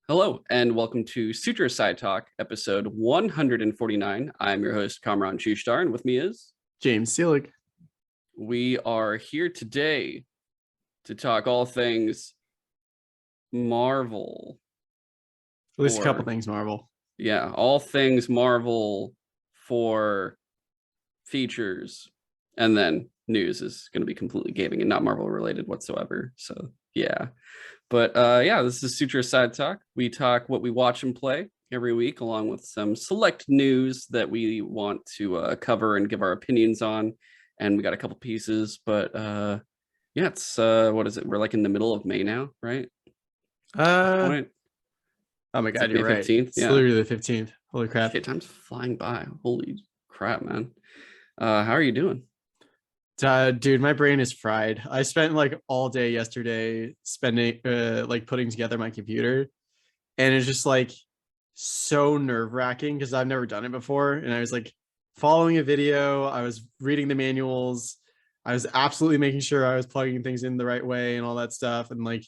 Hello, and welcome to Sutro Sidetalk, episode 149. I'm your host, Kamran Shushtar, and with me is... James Seelig. We are here today to talk all things Marvel. At least a couple things Marvel. Yeah, all things Marvel for features. And then news is going to be completely gaming and not Marvel related whatsoever. So, yeah. But yeah, this is Sutro Side Talk. We talk what we watch and play every week, along with some select news that we want to cover and give our opinions on. And we got a couple pieces, but yeah, it's what is it? We're like in the middle of May now, right? Oh my It's God, like you're May right. 15th. It's Yeah, literally the 15th. Holy crap. shit, time's flying by. Holy crap, man. How are you doing? Dude, my brain is fried. I spent like all day yesterday spending like putting together my computer, and it's just like so nerve-wracking because I've never done it before. And I was like following a video, I was reading the manuals, I was absolutely making sure I was plugging things in the right way and all that stuff. And like,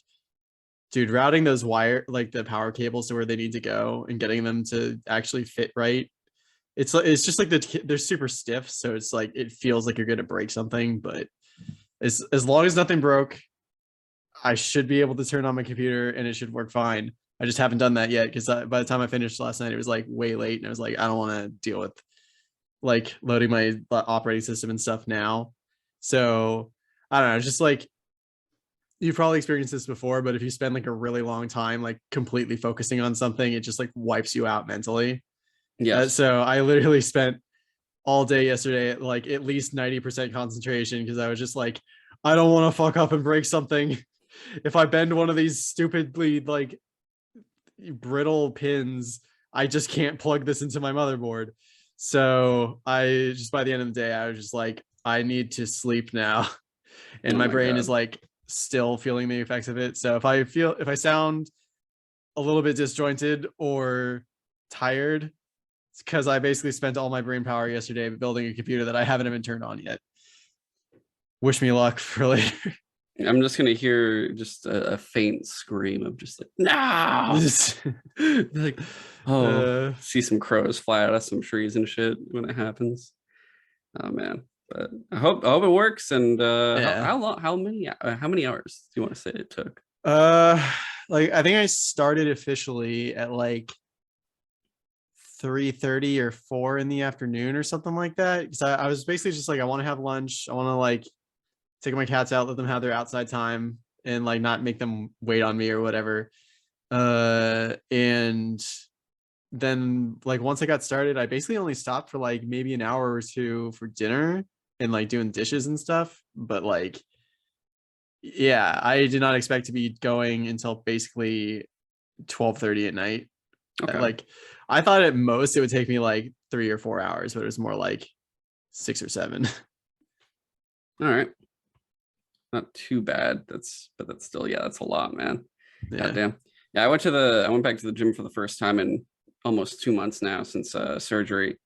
dude, routing those like the power cables to where they need to go and getting them to actually fit right. It's just like they're super stiff, so it's like it feels like you're gonna break something. But as long as nothing broke, I should be able to turn on my computer and it should work fine. I just haven't done that yet because by the time I finished last night, it was like way late, and I was like, I don't want to deal with like loading my operating system and stuff now. So I don't know, just like you've probably experienced this before, but if you spend like a really long time like completely focusing on something, it just like wipes you out mentally. Yes. So I literally spent all day yesterday at like at least 90% concentration because I was just like, I don't want to fuck up and break something. If I bend one of these stupidly like brittle pins, I just can't plug this into my motherboard. So I just by the end of the day, I was just like, I need to sleep now. And Oh my my brain God. is like still feeling the effects of it. So if I sound a little bit disjointed or tired, it's because I basically spent all my brain power yesterday building a computer that I haven't even turned on yet. Wish me luck for later. I'm just gonna hear just a faint scream of just like no, like see some crows fly out of some trees and shit when it happens. Oh man, but I hope it works. And Yeah. how long? How many hours do you want to say it took? Like I think I started officially at like 3:30 or 4 in the afternoon or something like that. Because I was basically just like, I want to have lunch. I want to like take my cats out, let them have their outside time, and like not make them wait on me or whatever. And then like once I got started, I basically only stopped for like maybe an hour or two for dinner and like doing dishes and stuff. But like, yeah, I did not expect to be going until basically 12:30 at night. Okay, Like I thought at most it would take me like 3 or 4 hours, but it was more like 6 or 7. all right, not too bad. That's still, yeah, that's a lot, man. Yeah. God damn. Yeah, I went back to the gym for the first time in almost 2 months now since surgery.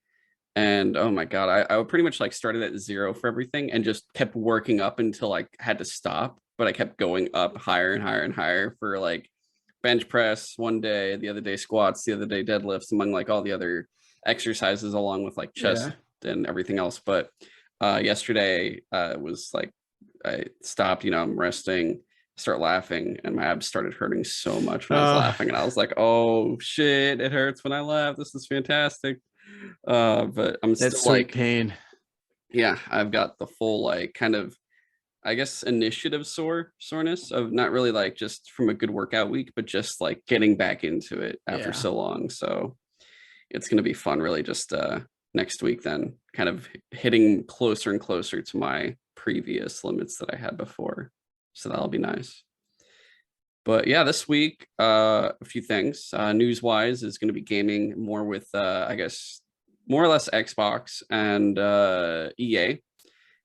And oh my God, I pretty much like started at zero for everything and just kept working up until I had to stop. But I kept going up higher and higher and higher for like bench press one day, the other day squats, the other day deadlifts, among like all the other exercises, along with like chest and everything else. But yesterday was like I stopped, I'm resting, start laughing, and my abs started hurting so much when I was laughing. And I was like, oh shit, it hurts when I laugh. This is fantastic. But I'm That's still sweet like, pain. yeah, I've got the full like kind of, I guess, initiative soreness of not really like just from a good workout week, but just like getting back into it after so long. So it's gonna be fun, really, just next week then kind of hitting closer and closer to my previous limits that I had before. So that'll be nice. But yeah, this week, a few things. News wise is going to be gaming more with, I guess, more or less Xbox and EA.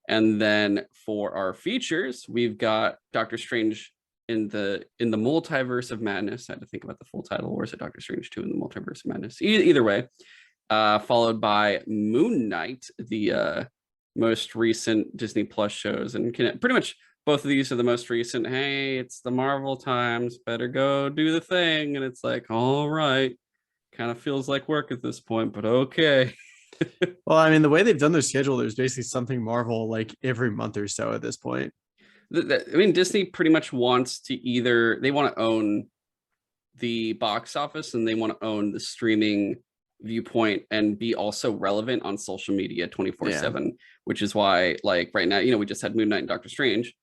And then for our features, we've got Doctor Strange in the Multiverse of Madness. I had to think about the full title, or is it Doctor Strange 2 in the Multiverse of Madness? Either way, followed by Moon Knight, the most recent Disney Plus shows, and can pretty much both of these are the most recent. Hey, it's the Marvel times. Better go do the thing. And it's like, all right, kind of feels like work at this point, but okay. Well, I mean, the way they've done their schedule, there's basically something Marvel like every month or so at this point. I mean, Disney pretty much wants to either they want to own the box office and they want to own the streaming viewpoint and be also relevant on social media 24/7, which is why, like right now, we just had Moon Knight and Doctor Strange.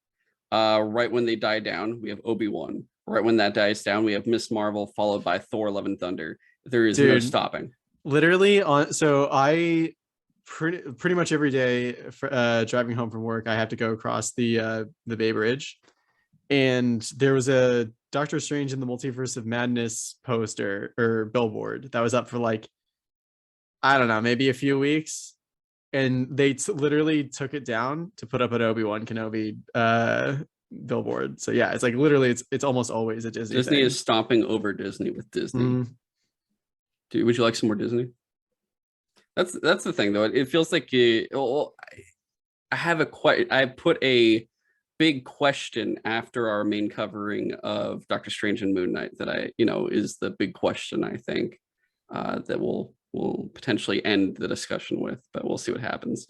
Right when they die down, we have Obi-Wan. Right when that dies down, we have Miss Marvel, followed by Thor: Love and Thunder. There is no stopping. Literally on. So I pretty much every day driving home from work, I have to go across the Bay Bridge, and there was a Doctor Strange in the Multiverse of Madness poster or billboard that was up for like, I don't know, maybe a few weeks, and they literally took it down to put up an Obi-Wan Kenobi billboard. So yeah, it's like literally it's almost always a Disney Disney thing. is stomping over Disney with Disney. Dude, would you like some more Disney? That's the thing though. It feels like I put a big question after our main covering of Doctor Strange and Moon Knight that is the big question, I think, that we'll potentially end the discussion with, but we'll see what happens.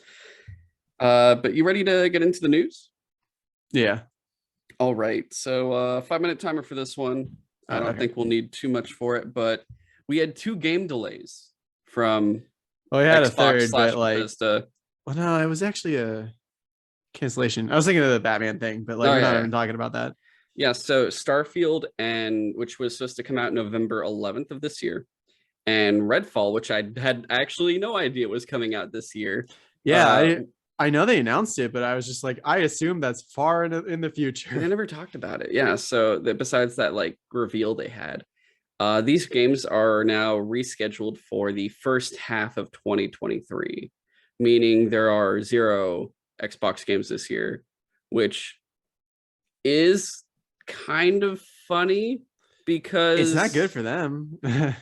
But you ready to get into the news? Yeah. All right. So 5-minute timer for this one. I don't think we'll need too much for it, but we had 2 game delays from we had Xbox a third, but like, Bethesda. Well, no, it was actually a cancellation. I was thinking of the Batman thing, but like we're not even talking about that. Yeah, so Starfield, which was supposed to come out November 11th of this year, and Redfall, which I had actually no idea was coming out this year. Yeah, I know they announced it, but I was just like, I assume that's far in the future. They never talked about it. Yeah, so besides that like reveal they had, these games are now rescheduled for the first half of 2023, meaning there are 0 Xbox games this year, which is kind of funny because it's not good for them.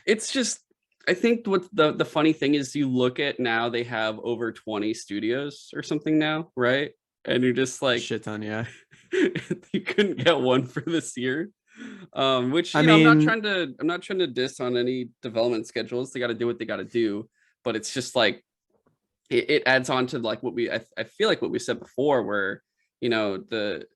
It's just, I think what the funny thing is, you look at now they have over 20 studios or something now, right? And you're just like, shit ton, yeah. You couldn't get one for this year. Which I'm not trying to diss on any development schedules. They got to do what they got to do, but it's just like it adds on to like what I feel like what we said before, where the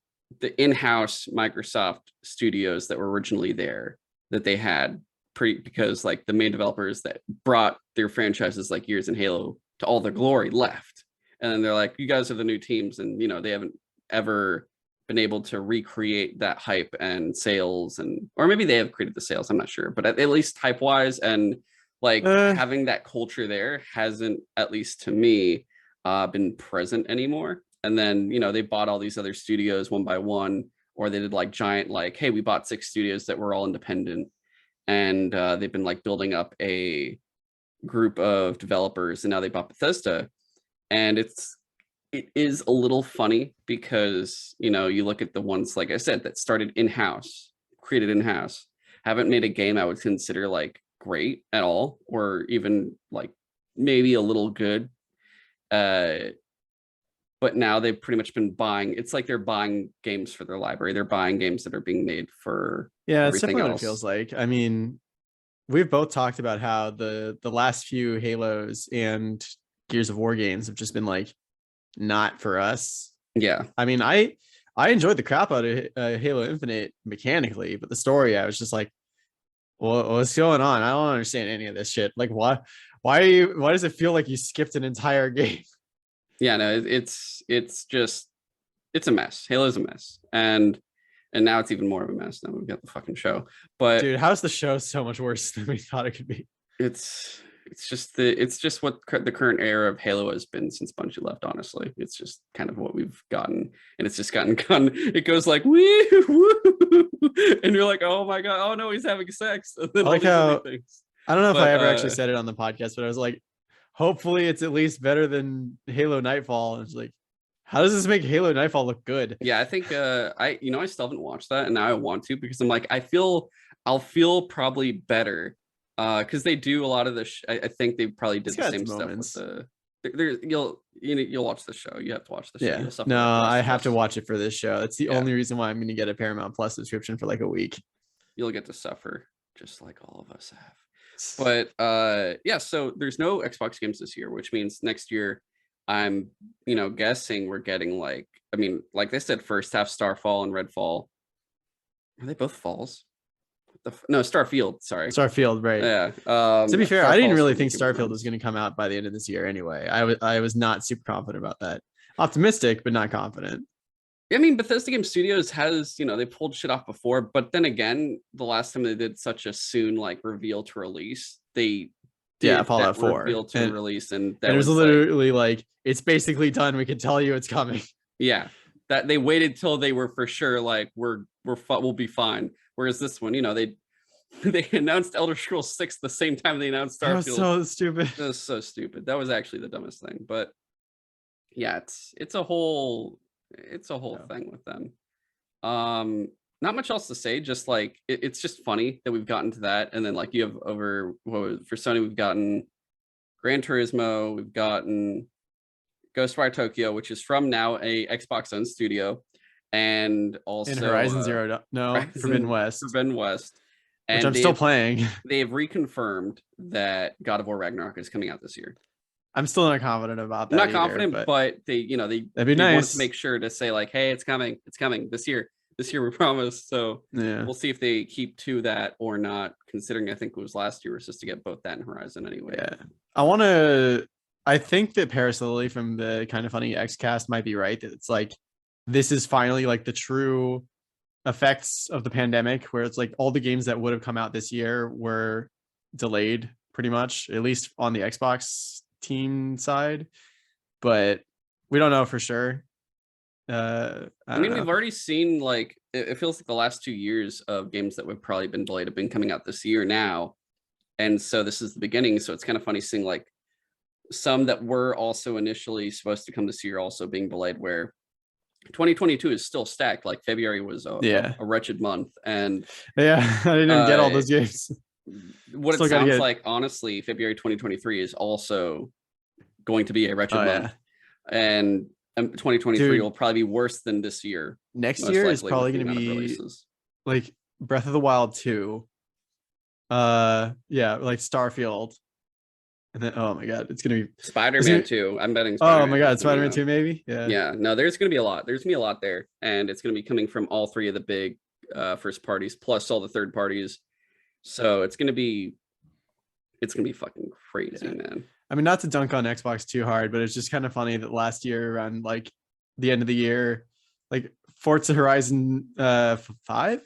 in-house Microsoft studios that were originally there, that they had because like the main developers that brought their franchises like Gears and Halo to all their glory left, and then they're like, you guys are the new teams, and they haven't ever been able to recreate that hype and sales, or maybe they have created the sales, I'm not sure, but at least hype wise and like having that culture there hasn't, at least to me, been present anymore. And then they bought all these other studios one by one, or they did like giant, like, hey, we bought 6 studios that were all independent, and they've been like building up a group of developers, and now they bought Bethesda. And it is a little funny because you look at the ones, like I said, that started in-house, created in-house, haven't made a game I would consider like great at all, or even like maybe a little good, but now they've pretty much been buying. It's like they're buying games for their library. They're buying games that are being made for it's definitely what it feels like. I mean, we've both talked about how the last few Halos and Gears of War games have just been like not for us. Yeah, I mean, I enjoyed the crap out of Halo Infinite mechanically, but the story, I was just like, what's going on? I don't understand any of this shit. Like, why does it feel like you skipped an entire game? Yeah, no, it's a mess. Halo's a mess, and now it's even more of a mess. Now we've got the fucking show. But dude, how's the show so much worse than we thought it could be? It's just what the current era of Halo has been since Bungie left. Honestly, it's just kind of what we've gotten, and it's just gotten. It goes like woo, woo, and you're like, oh my god, oh no, he's having sex. And then like how, I don't know if I ever actually said it on the podcast, but I was like, hopefully it's at least better than Halo Nightfall. And it's like, how does this make Halo Nightfall look good? Yeah, I think I still haven't watched that, and now I want to, because I'm like, I'll feel probably better because they do a lot of the I think they probably did the same stuff with there you'll watch the show. You have to watch the show. Yeah. You'll suffer No, like the rest I of have to us. watch it for this show. It's the Yeah. only reason why I'm going to get a Paramount Plus subscription for like a week. You'll get to suffer just like all of us have. But yeah, so there's no Xbox games this year, which means next year I'm guessing we're getting like, I mean, like they said, first half Starfall and Redfall. Are they both falls? No, Starfield, sorry. Starfield, right. Yeah. To be fair, I didn't Starfall's really gonna be think Game of Starfield Thrones. was going to come out by the end of this year anyway. I was not super confident about that. Optimistic, but not confident. I mean, Bethesda Game Studios has, they pulled shit off before, but then again, the last time they did such a soon like reveal to release, they did Fallout that 4 reveal to release, and that it was was literally like it's basically done. We can tell you it's coming. yeah, that they waited till they were for sure like we'll be fine. Whereas this one, they announced Elder Scrolls 6 the same time they announced Starfield. That was so stupid. That was so stupid. That was actually the dumbest thing. But yeah, it's a whole thing with them. Not much else to say. Just like it's just funny that we've gotten to that, and then like you have for Sony, we've gotten Gran Turismo, we've gotten Ghostwire Tokyo, which is from now a Xbox owned studio, and also in Horizon Zero Forbidden West. Forbidden West. And which I'm still playing. They have reconfirmed that God of War Ragnarok is coming out this year. I'm still not confident about that. I'm not confident, but they that'd be nice. Want to make sure to say like, hey, it's coming this year. This year we promise. So yeah, we'll see if they keep to that or not. Considering I think it was last year was just to get both that and Horizon anyway. Yeah, I think that Paris Lily from the Kind of Funny Xcast might be right. That it's like this is finally like the true effects of the pandemic, where it's like all the games that would have come out this year were delayed pretty much, at least on the Xbox team side, but we don't know for sure. I mean, we've already seen like it feels like the last 2 years of games that have probably been delayed have been coming out this year now, and so this is the beginning. So it's kind of funny seeing like some that were also initially supposed to come this year also being delayed, where 2022 is still stacked. Like February was a wretched month, and I didn't get all those games. What it sounds like, honestly, February 2023 is also going to be a wretched month, and 2023 will probably be worse than this year. Next year is probably going to be like Breath of the Wild 2, like Starfield, and then oh my god, it's gonna be Spider-Man 2. I'm betting. Oh my god, Spider-Man 2 maybe. Yeah. No, there's gonna be a lot. There's gonna be a lot there, and it's gonna be coming from all three of the big first parties plus all the third parties. So it's gonna be fucking crazy, man. I mean, not to dunk on Xbox too hard, but it's just kind of funny that last year around like the end of the year, like Forza Horizon 5.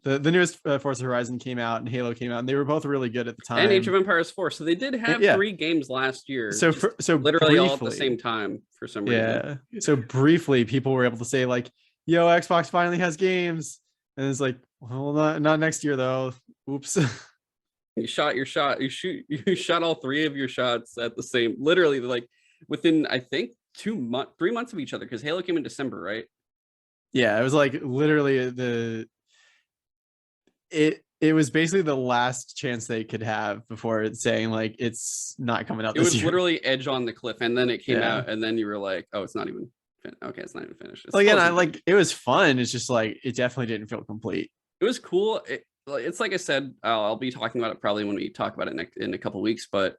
The newest Forza Horizon came out and Halo came out, and they were both really good at the time. And Age of Empires 4. So they did have 3 games last year. So literally briefly, all at the same time for some reason. Yeah. So briefly, people were able to say like, "Yo, Xbox finally has games," and it's like, well, not next year though. Oops. You shot your shot. You shot all 3 of your shots at the same. Literally, like within I think 3 months of each other, because Halo came in December, right? Yeah, it was like literally it was basically the last chance they could have before saying like it's not coming out. It was literally edge on the cliff, and then it came out, and then you were like, "Oh, it's not even okay. It's not even finished." Well, again, it was fun. It's just like it definitely didn't feel complete. It was cool. It's like I said, I'll be talking about it probably when we talk about it in a couple of weeks. But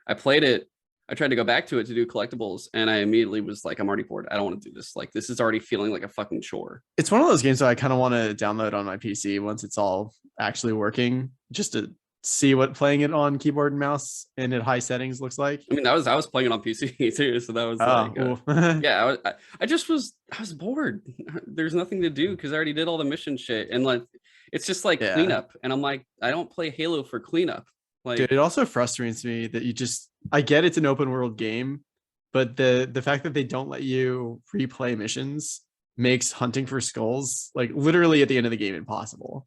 I played it. I tried to go back to it to do collectibles, and I immediately was like, I'm already bored. I don't want to do this. Like, this is already feeling like a fucking chore. It's one of those games that I kind of want to download on my PC once it's all actually working, just to see what playing it on keyboard and mouse and at high settings looks like. I mean, I was playing it on PC too, so that was yeah. I was bored. There's nothing to do because I already did all the mission shit, and like it's just like cleanup, and I'm like, I don't play Halo for cleanup. Like, dude, it also frustrates me that I get it's an open world game, but the fact that they don't let you replay missions makes hunting for skulls like literally at the end of the game impossible.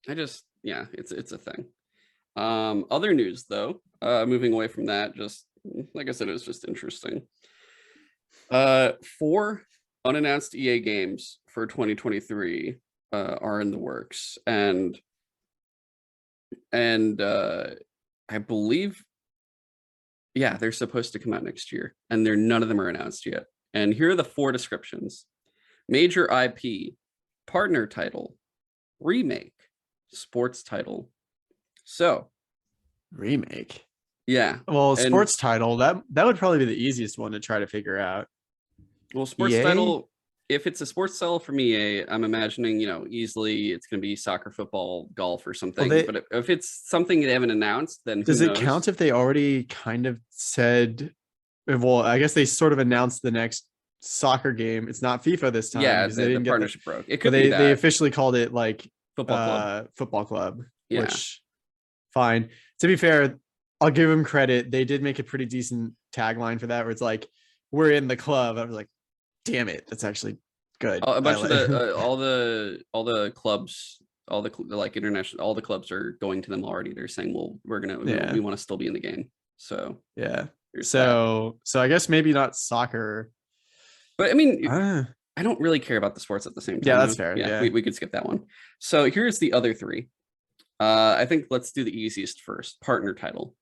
It's a thing. Other news though, moving away from that, just like I said, it was just interesting. 4 unannounced EA games for 2023 are in the works, and I believe Yeah, they're supposed to come out next year, and none of them are announced yet. And here are the 4 descriptions: major IP, partner title, remake, sports title. So Remake. yeah, Well, and sports title, that would probably be the easiest one to try to figure out. well, sports EA? title. If it's a sports title from EA, I'm imagining easily it's going to be soccer, football, golf, or Well, something. But if it's something they haven't announced, then who does it knows? count if they already kind of said, well, I guess they sort of announced the next soccer game. It's not FIFA this time Yeah, because they the didn't get partnership broke. It but could be they that officially called it like football club. football club, Yeah, which fine. To be fair, I'll give them credit. They did make a pretty decent tagline for that where it's like, we're in the club. I was like, damn it, that's actually good. a bunch of like the all the clubs, like international, all the clubs are going to them already. They're saying, well, yeah. we want to still be in the game. So Yeah. there's that. So I guess maybe not soccer. But I mean, Uh, I don't really care about the sports at the same yeah, time that's though. fair. Yeah, Yeah. we could skip that one. So here's the other 3. I think let's do the easiest first. Partner title: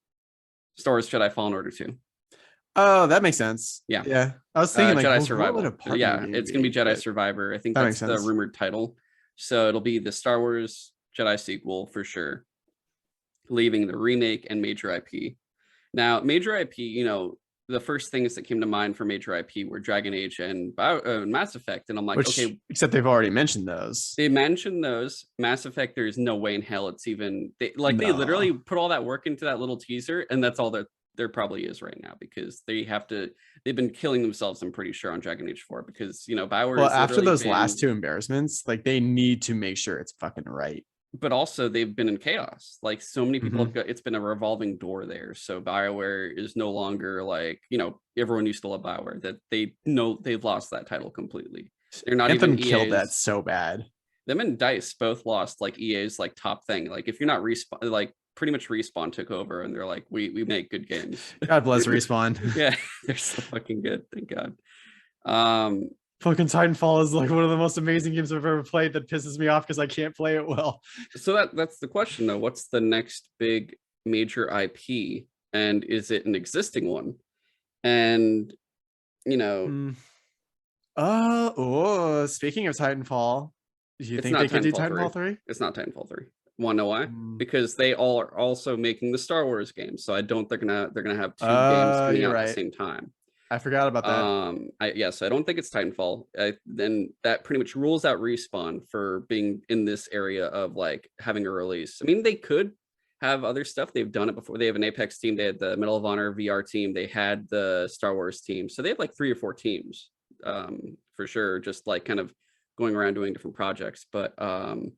Star Wars Jedi Fallen Order 2. Oh, that makes sense. Yeah. Yeah. I was thinking like, Jedi well, what would a Survival. partner Yeah, game it's gonna be be? Jedi But Survivor. I think that makes that's the sense. rumored title. So it'll be the Star Wars Jedi sequel for sure, leaving the remake and major IP. Now, major IP, the first things that came to mind for major IP were Dragon Age and Mass Effect, and I'm like, Which okay, except they've already mentioned those. they mentioned those. Mass Effect, there's no way in hell it's even they No. literally put all that work into that little teaser, and that's all that there probably is right now, because they've been killing themselves, I'm pretty sure, on Dragon Age 4, because Bioware Well, has after literally those last been, 2 embarrassments, like they need to make sure it's fucking right. but also they've been in chaos. Like, so many people Mm-hmm. have got, it's been a revolving door there. So Bioware is no longer like, everyone used to love Bioware, that they know they've lost that title completely. They're not even Anthem killed that EA's. so bad. Them and Dice both lost like EA's like top thing. Like, if you're not Respawn, like pretty much Respawn took over and they're like, we make good games. God bless Respawn. Yeah, they're so fucking good. Thank God. Um, Fucking Titanfall is like one of the most amazing games I've ever played that pisses me off because I can't play it well. so that's the question though. What's the next big major IP? And is it an existing one? And Mm. Speaking of Titanfall, do you it's think not they could do Titanfall 3. Titanfall 3? It's not Titanfall 3. Want to know why? Mm. Because they all are also making the Star Wars games. So I don't think they're gonna have 2 games coming You're out at the right. same time. I forgot about that. Yes, I don't think it's Titanfall. Then that pretty much rules out Respawn for being in this area of like having a release. I mean, they could have other stuff. They've done it before. They have an Apex team. They had the Medal of Honor VR team. They had the Star Wars team. So they have like 3 or 4 teams, for sure. Just like kind of going around doing different projects. But I'm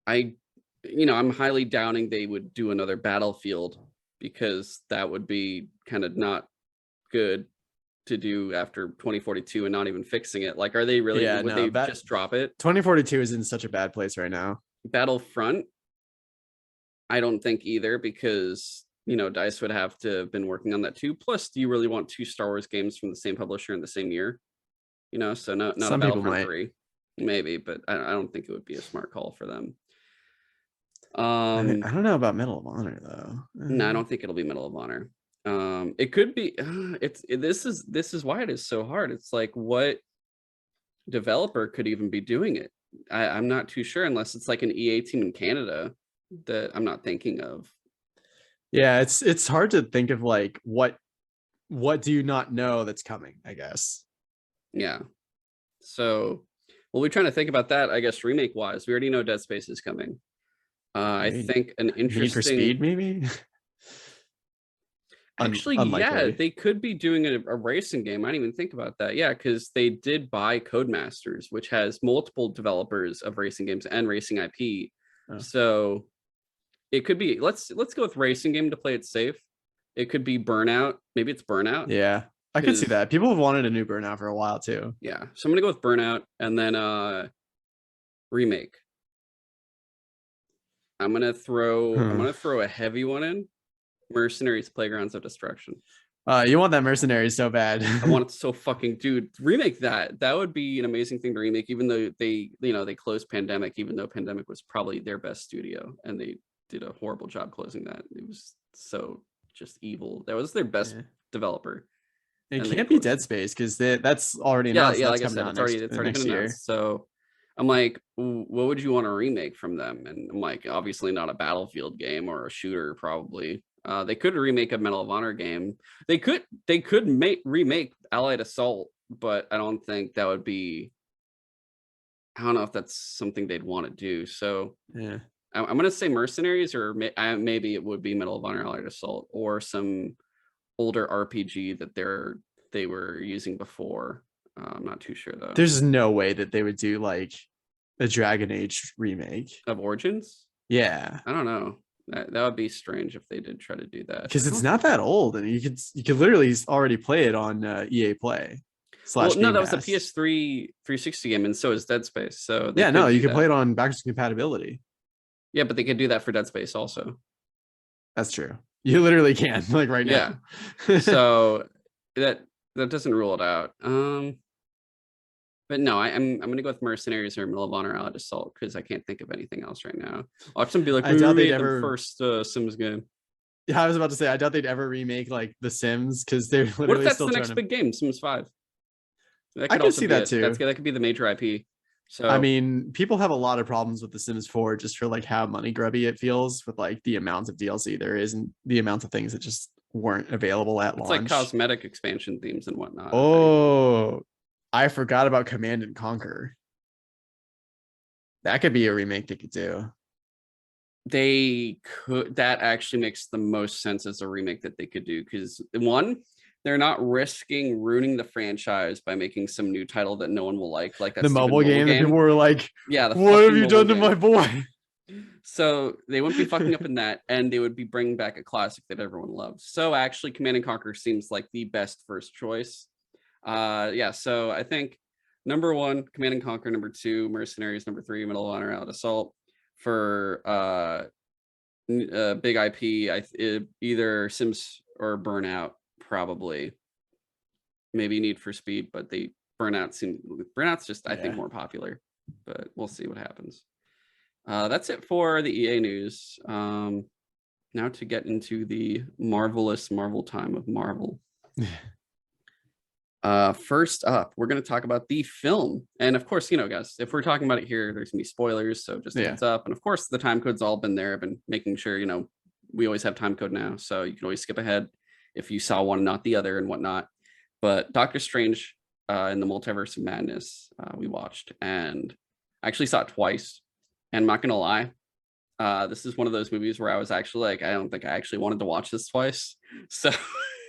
highly doubting they would do another Battlefield, because that would be kind of not good to do after 2042 and not even fixing it. Like, are they really, Yeah, would no, they just drop it? 2042 is in such a bad place right now. Battlefront, I don't think either, because Dice would have to have been working on that too. Plus, do you really want 2 Star Wars games from the same publisher in the same year? So not a Some people Battlefront might. 3, maybe, but I don't think it would be a smart call for them. I don't know about Medal of Honor though. No, I don't think it'll be Medal of Honor. It could be. This is why it is so hard. It's like, what developer could even be doing it? I'm not too sure, unless it's like an EA team in Canada that I'm not thinking of. Yeah, it's hard to think of like what do you not know that's coming, I guess. Yeah. So, well, we're trying to think about that. I guess remake wise, we already know Dead Space is coming. I think an Need for interesting. Speed, maybe. Actually, yeah, Unlikely. they could be doing a racing game. I didn't even think about that. Yeah, because they did buy Codemasters, which has multiple developers of racing games and racing IP. Oh. So it could be, let's go with racing game to play it safe. It could be Burnout. Maybe it's Burnout. Yeah, I could see that. People have wanted a new Burnout for a while too. Yeah, so I'm gonna go with Burnout, and then remake. I'm gonna throw a heavy one in. Mercenaries Playgrounds of Destruction. You want that Mercenaries so bad. I want it so fucking, dude, remake that. That would be an amazing thing to remake, even though they closed Pandemic, even though Pandemic was probably their best studio, and they did a horrible job closing that. It was so just evil. That was their best developer. It can't be Dead Space because that's already announced. Yeah, that's like I said, it's already been announced. So I'm like, what would you want to remake from them? And I'm like, obviously not a Battlefield game or a shooter, probably. They could remake a Medal of Honor game. They could remake Allied Assault, but I don't think that would be. I don't know if that's something they'd want to do. So yeah, I'm gonna say Mercenaries, or maybe it would be Medal of Honor Allied Assault, or some older RPG that they were using before. I'm not too sure though. There's no way that they would do like a Dragon Age remake of Origins. Yeah, I don't know. That would be strange if they did try to do that, because it's not that old, and you could literally already play it on EA Play. Well, no, that was a PS3 360 game, and so is Dead Space. So yeah, no, you can play it on backwards compatibility. Yeah, but they could do that for Dead Space also. That's true. You literally can, like right now. Yeah. So that doesn't rule it out. But no, I'm gonna go with Mercenaries or Medal of Honor Allied Assault because I can't think of anything else right now. Watch them be like, I doubt they'd ever the first Sims game. Yeah, I was about to say I doubt they'd ever remake like The Sims because they're literally what if that's still the next big game, Sims 5? I can see that too. That could be the major IP. So I mean, people have a lot of problems with The Sims 4 just for like how money grubby it feels with like the amount of DLC there is and the amount of things that just weren't available at launch. It's like cosmetic expansion themes and whatnot. Oh, I forgot about Command and Conquer. That could be a remake they could do. They could. That actually makes the most sense as a remake that they could do because one, they're not risking ruining the franchise by making some new title that no one will like that the mobile game. People were like, yeah, what have you done to my boy? So they wouldn't be fucking up in that, and they would be bringing back a classic that everyone loves. So actually, Command and Conquer seems like the best first choice. Yeah, so I think number 1, Command and Conquer, number 2, Mercenaries, number 3, Medal of Honor Allied Assault. For big IP, either Sims or Burnout, probably. Maybe Need for Speed, but Burnout's just I think more popular, but we'll see what happens. That's it for the EA news. Now to get into the marvelous Marvel time of Marvel. First up, we're going to talk about the film. And of course, guys, if we're talking about it here, there's gonna be spoilers. So just a heads up. And of course, the time code's all been there. I've been making sure, we always have time code now. So you can always skip ahead if you saw one, not the other and whatnot. But Doctor Strange in the Multiverse of Madness, we watched, and I actually saw it twice. And I'm not going to lie. This is one of those movies where I was actually like, I don't think I actually wanted to watch this twice. So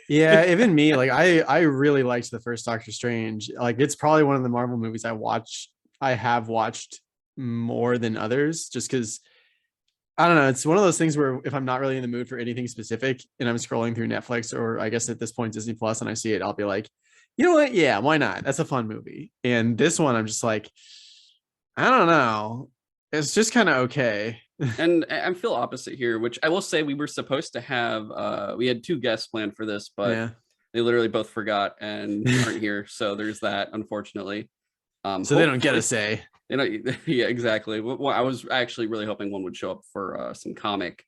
yeah, even me, like I really liked the first Doctor Strange. Like it's probably one of the Marvel movies I have watched more than others, just because I don't know. It's one of those things where if I'm not really in the mood for anything specific and I'm scrolling through Netflix or I guess at this point Disney Plus and I see it, I'll be like, you know what? Yeah, why not? That's a fun movie. And this one, I'm just like, I don't know. It's just kind of okay. And I feel opposite here, which I will say we were supposed to have. We had 2 guests planned for this, but they literally both forgot and aren't here. So there's that, unfortunately. So they don't get a say. Yeah, exactly. Well, I was actually really hoping one would show up for some comic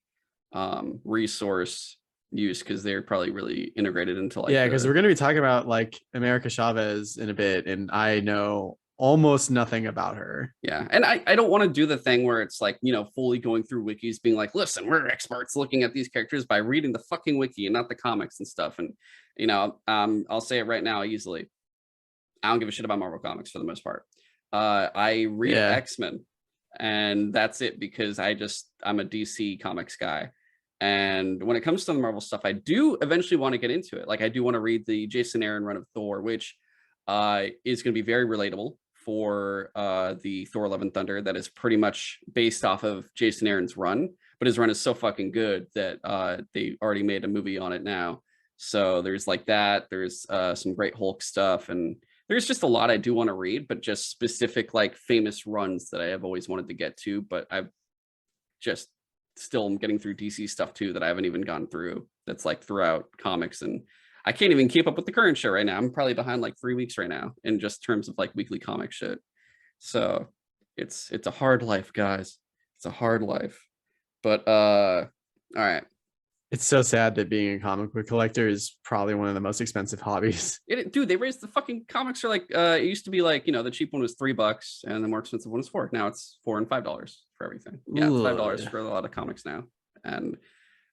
resource use because they're probably really integrated into like. Yeah, because we're going to be talking about like America Chavez in a bit, and I know almost nothing about her. Yeah, and I don't want to do the thing where it's like, fully going through wikis being like, listen, we're experts looking at these characters by reading the fucking wiki and not the comics and stuff. And I'll say it right now easily, I don't give a shit about Marvel comics for the most part. I read X-Men and that's it because I'm a DC comics guy. And when it comes to the Marvel stuff, I do eventually want to get into it. Like I do want to read the Jason Aaron run of Thor, which is going to be very relatable for the Thor Love and Thunder. That is pretty much based off of Jason Aaron's run, but his run is so fucking good that they already made a movie on it now. So there's like that. There's some great Hulk stuff, and there's just a lot I do want to read, but just specific like famous runs that I have always wanted to get to, but I've just still getting through DC stuff too that I haven't even gone through. That's like throughout comics, and I can't even keep up with the current show right now. I'm probably behind like 3 weeks right now in just terms of like weekly comic shit. So it's a hard life, guys. It's a hard life. But all right. It's so sad that being a comic book collector is probably one of the most expensive hobbies. Dude, they raised the fucking comics are like it used to be like, the cheap one was $3 and the more expensive one was $4. Now it's $4 and $5 for everything. Yeah, it's $5 for a lot of comics now. And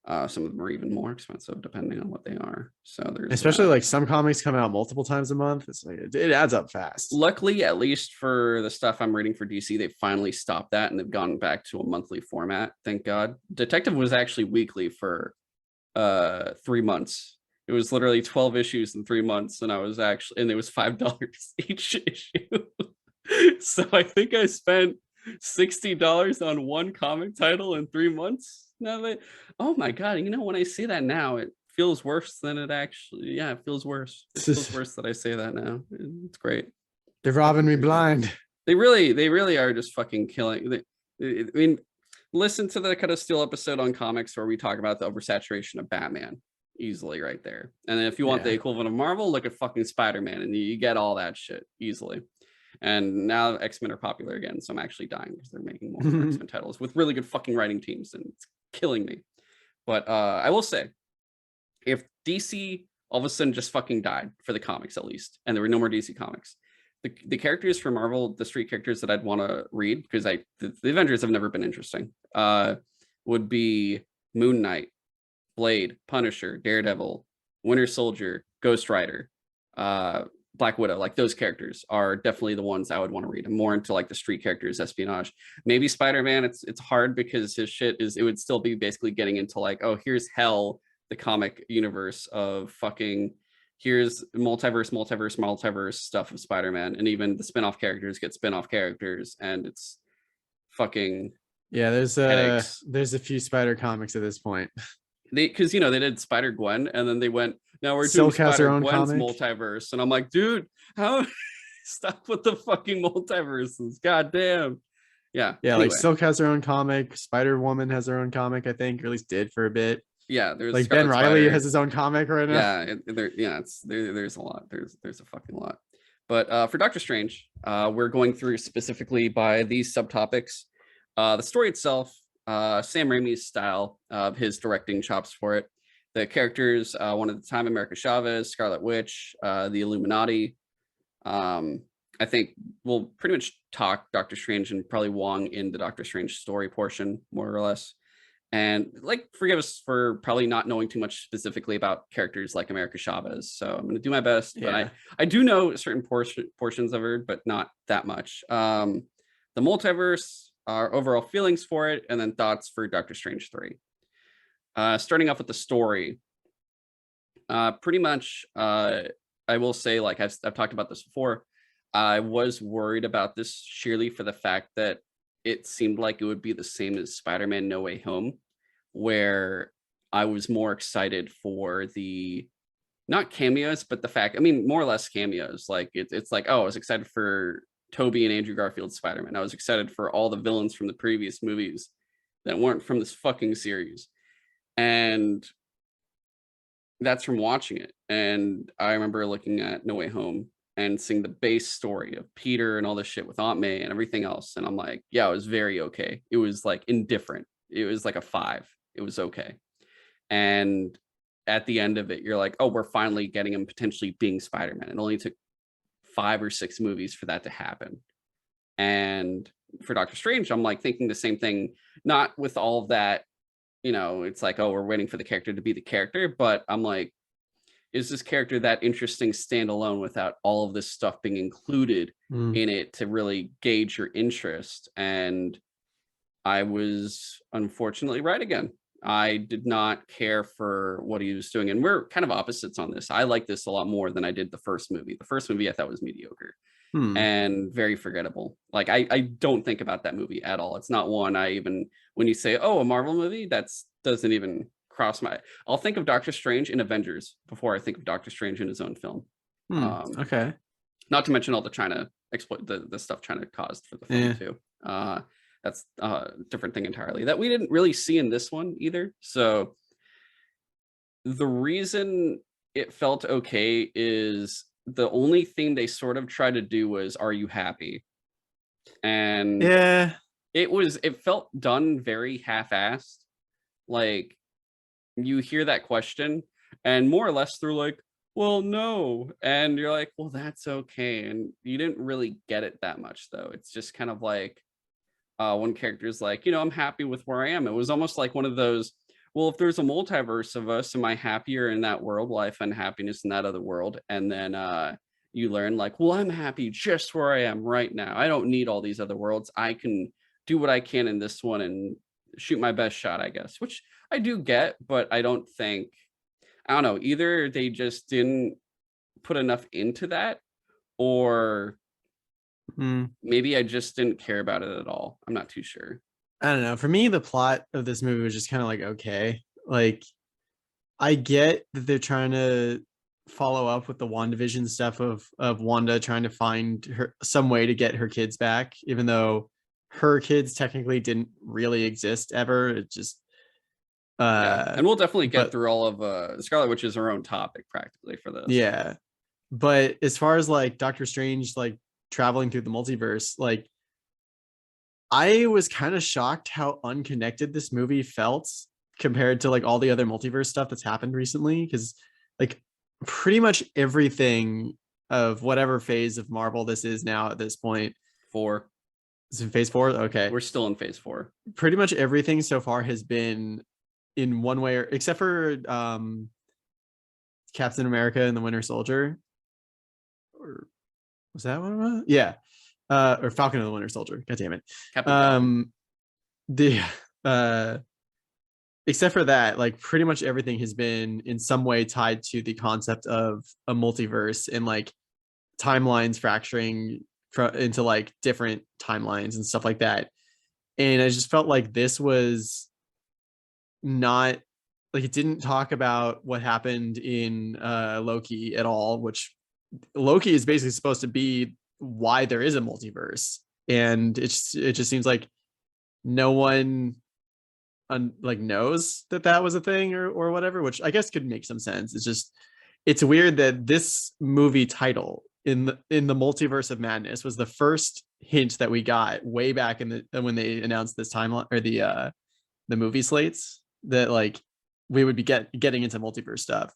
some of them are even more expensive depending on what they are. So there's especially like some comics come out multiple times a month. It's like it adds up fast. Luckily, at least for the stuff I'm reading for DC, they finally stopped that and they've gone back to a monthly format. Thank God. Detective was actually weekly for 3 months. It was literally 12 issues in 3 months, and it was $5 each issue. So I think I spent $60 on one comic title in 3 months. Now that, oh my God, when I see that now, it feels worse than it actually, yeah, it feels worse. It feels worse that I say that now. It's great. They're robbing me blind. They really are just fucking killing. I mean, listen to the Cut of Steel episode on comics where we talk about the oversaturation of Batman easily right there. And then if you want the equivalent of Marvel, look at fucking Spider-Man and you get all that shit easily. And now X-Men are popular again, so I'm actually dying because they're making more X-Men titles with really good fucking writing teams, and it's killing me. But I will say, if DC all of a sudden just fucking died for the comics at least, and there were no more DC comics, the characters from Marvel, the street characters that I'd want to read, because the Avengers have never been interesting, would be Moon Knight, Blade, Punisher, Daredevil, Winter Soldier, Ghost Rider, Black Widow. Like those characters are definitely the ones I would want to read. I'm more into like the street characters, espionage. Maybe Spider-Man. It's hard because his shit it would still be basically getting into like, oh, here's hell, the comic universe of fucking, here's multiverse stuff of Spider-Man, and even the spin-off characters get spin-off characters, and it's fucking there's headaches. There's a few Spider comics at this point. Because they did Spider-Gwen, and then they went, now we're doing Spider-Gwen's multiverse, and I'm like, dude, how stop with the fucking multiverses, goddamn. Yeah anyway. Like Silk has her own comic, Spider-Woman has her own comic, I think, or at least did for a bit. Yeah, there's like Ben Reilly has his own comic right now. There's a lot. There's a fucking lot. But for Doctor Strange, we're going through specifically by these subtopics. The story itself, Sam Raimi's style of his directing chops for it. The characters, one at the time, America Chavez, Scarlet Witch, the Illuminati. I think we'll pretty much talk Doctor Strange and probably Wong in the Doctor Strange story portion, more or less. And like, forgive us for probably not knowing too much specifically about characters like America Chavez. So I'm going to do my best, but I do know certain portions of her, but not that much. The multiverse, our overall feelings for it, and then thoughts for Doctor Strange 3. Starting off with the story, pretty much, I will say, like I've talked about this before, I was worried about this sheerly for the fact that it seemed like it would be the same as Spider-Man No Way Home, where I was more excited for the, not cameos, but the fact, I mean, more or less cameos. Like it's like, oh, I was excited for Tobey and Andrew Garfield's Spider-Man. I was excited for all the villains from the previous movies that weren't from this fucking series. And that's from watching it. And I remember looking at No Way Home and seeing the base story of Peter and all this shit with Aunt May and everything else. And I'm like, yeah, it was very okay. It was like indifferent. It was like a 5. It was okay. And at the end of it, you're like, oh, we're finally getting him potentially being Spider-Man. It only took 5 or 6 movies for that to happen. And for Doctor Strange, I'm like thinking the same thing, not with all of that, it's like, oh, we're waiting for the character to be the character, but I'm like, is this character that interesting standalone without all of this stuff being included in it to really gauge your interest? And I was unfortunately right again. I did not care for what he was doing. And we're kind of opposites on this. I like this a lot more than I did the first movie. The first movie I thought was mediocre and very forgettable. Like I don't think about that movie at all. It's not one I even, when you say, oh, a Marvel movie, doesn't even cross my, I'll think of Doctor Strange in Avengers before I think of Doctor Strange in his own film. Okay. Not to mention all the China exploit, the stuff China caused for the film too. That's a different thing entirely that we didn't really see in this one either. So the reason it felt okay is the only thing they sort of tried to do was, are you happy? And it felt done very half-assed. Like you hear that question, and more or less they're like, well, no. And you're like, well, that's okay. And you didn't really get it that much, though. It's just kind of like one character's like, I'm happy with where I am. It was almost like one of those, well, if there's a multiverse of us, am I happier in that world? Will I find happiness in that other world? And then you learn like, well, I'm happy just where I am right now. I don't need all these other worlds. I can do what I can in this one and shoot my best shot, I guess, which I do get, but I don't think, I don't know, either they just didn't put enough into that, or Mm, maybe I just didn't care about it at all. I'm not too sure. I don't know. For me, the plot of this movie was just kind of like okay. Like I get that they're trying to follow up with the WandaVision stuff of Wanda trying to find her some way to get her kids back, even though her kids technically didn't really exist ever. It just Yeah, and we'll definitely get but through all of Scarlet Witch is her own topic practically for this. yeah. But as far as like Doctor Strange like traveling through the multiverse, like I was kind of shocked how unconnected this movie felt compared to like all the other multiverse stuff that's happened recently. Because like pretty much everything of whatever phase of Marvel this is now at this point. 4. Is it phase 4? Okay. We're still in phase 4. Pretty much everything so far has been in one way or except for Captain America and the Winter Soldier. Or was that one of them? Yeah. Or Falcon and the Winter Soldier. God damn it. Captain Falcon. The except for that, like pretty much everything has been in some way tied to the concept of a multiverse and like timelines fracturing into like different timelines and stuff like that. And I just felt like this was not like it didn't talk about what happened in Loki at all, which Loki is basically supposed to be why there is a multiverse. And it just seems like no one like knows that was a thing or whatever, which I guess could make some sense. It's just it's weird that this movie title in the multiverse of madness was the first hint that we got way back in the when they announced this timeline or the movie slates that like we would be getting into multiverse stuff.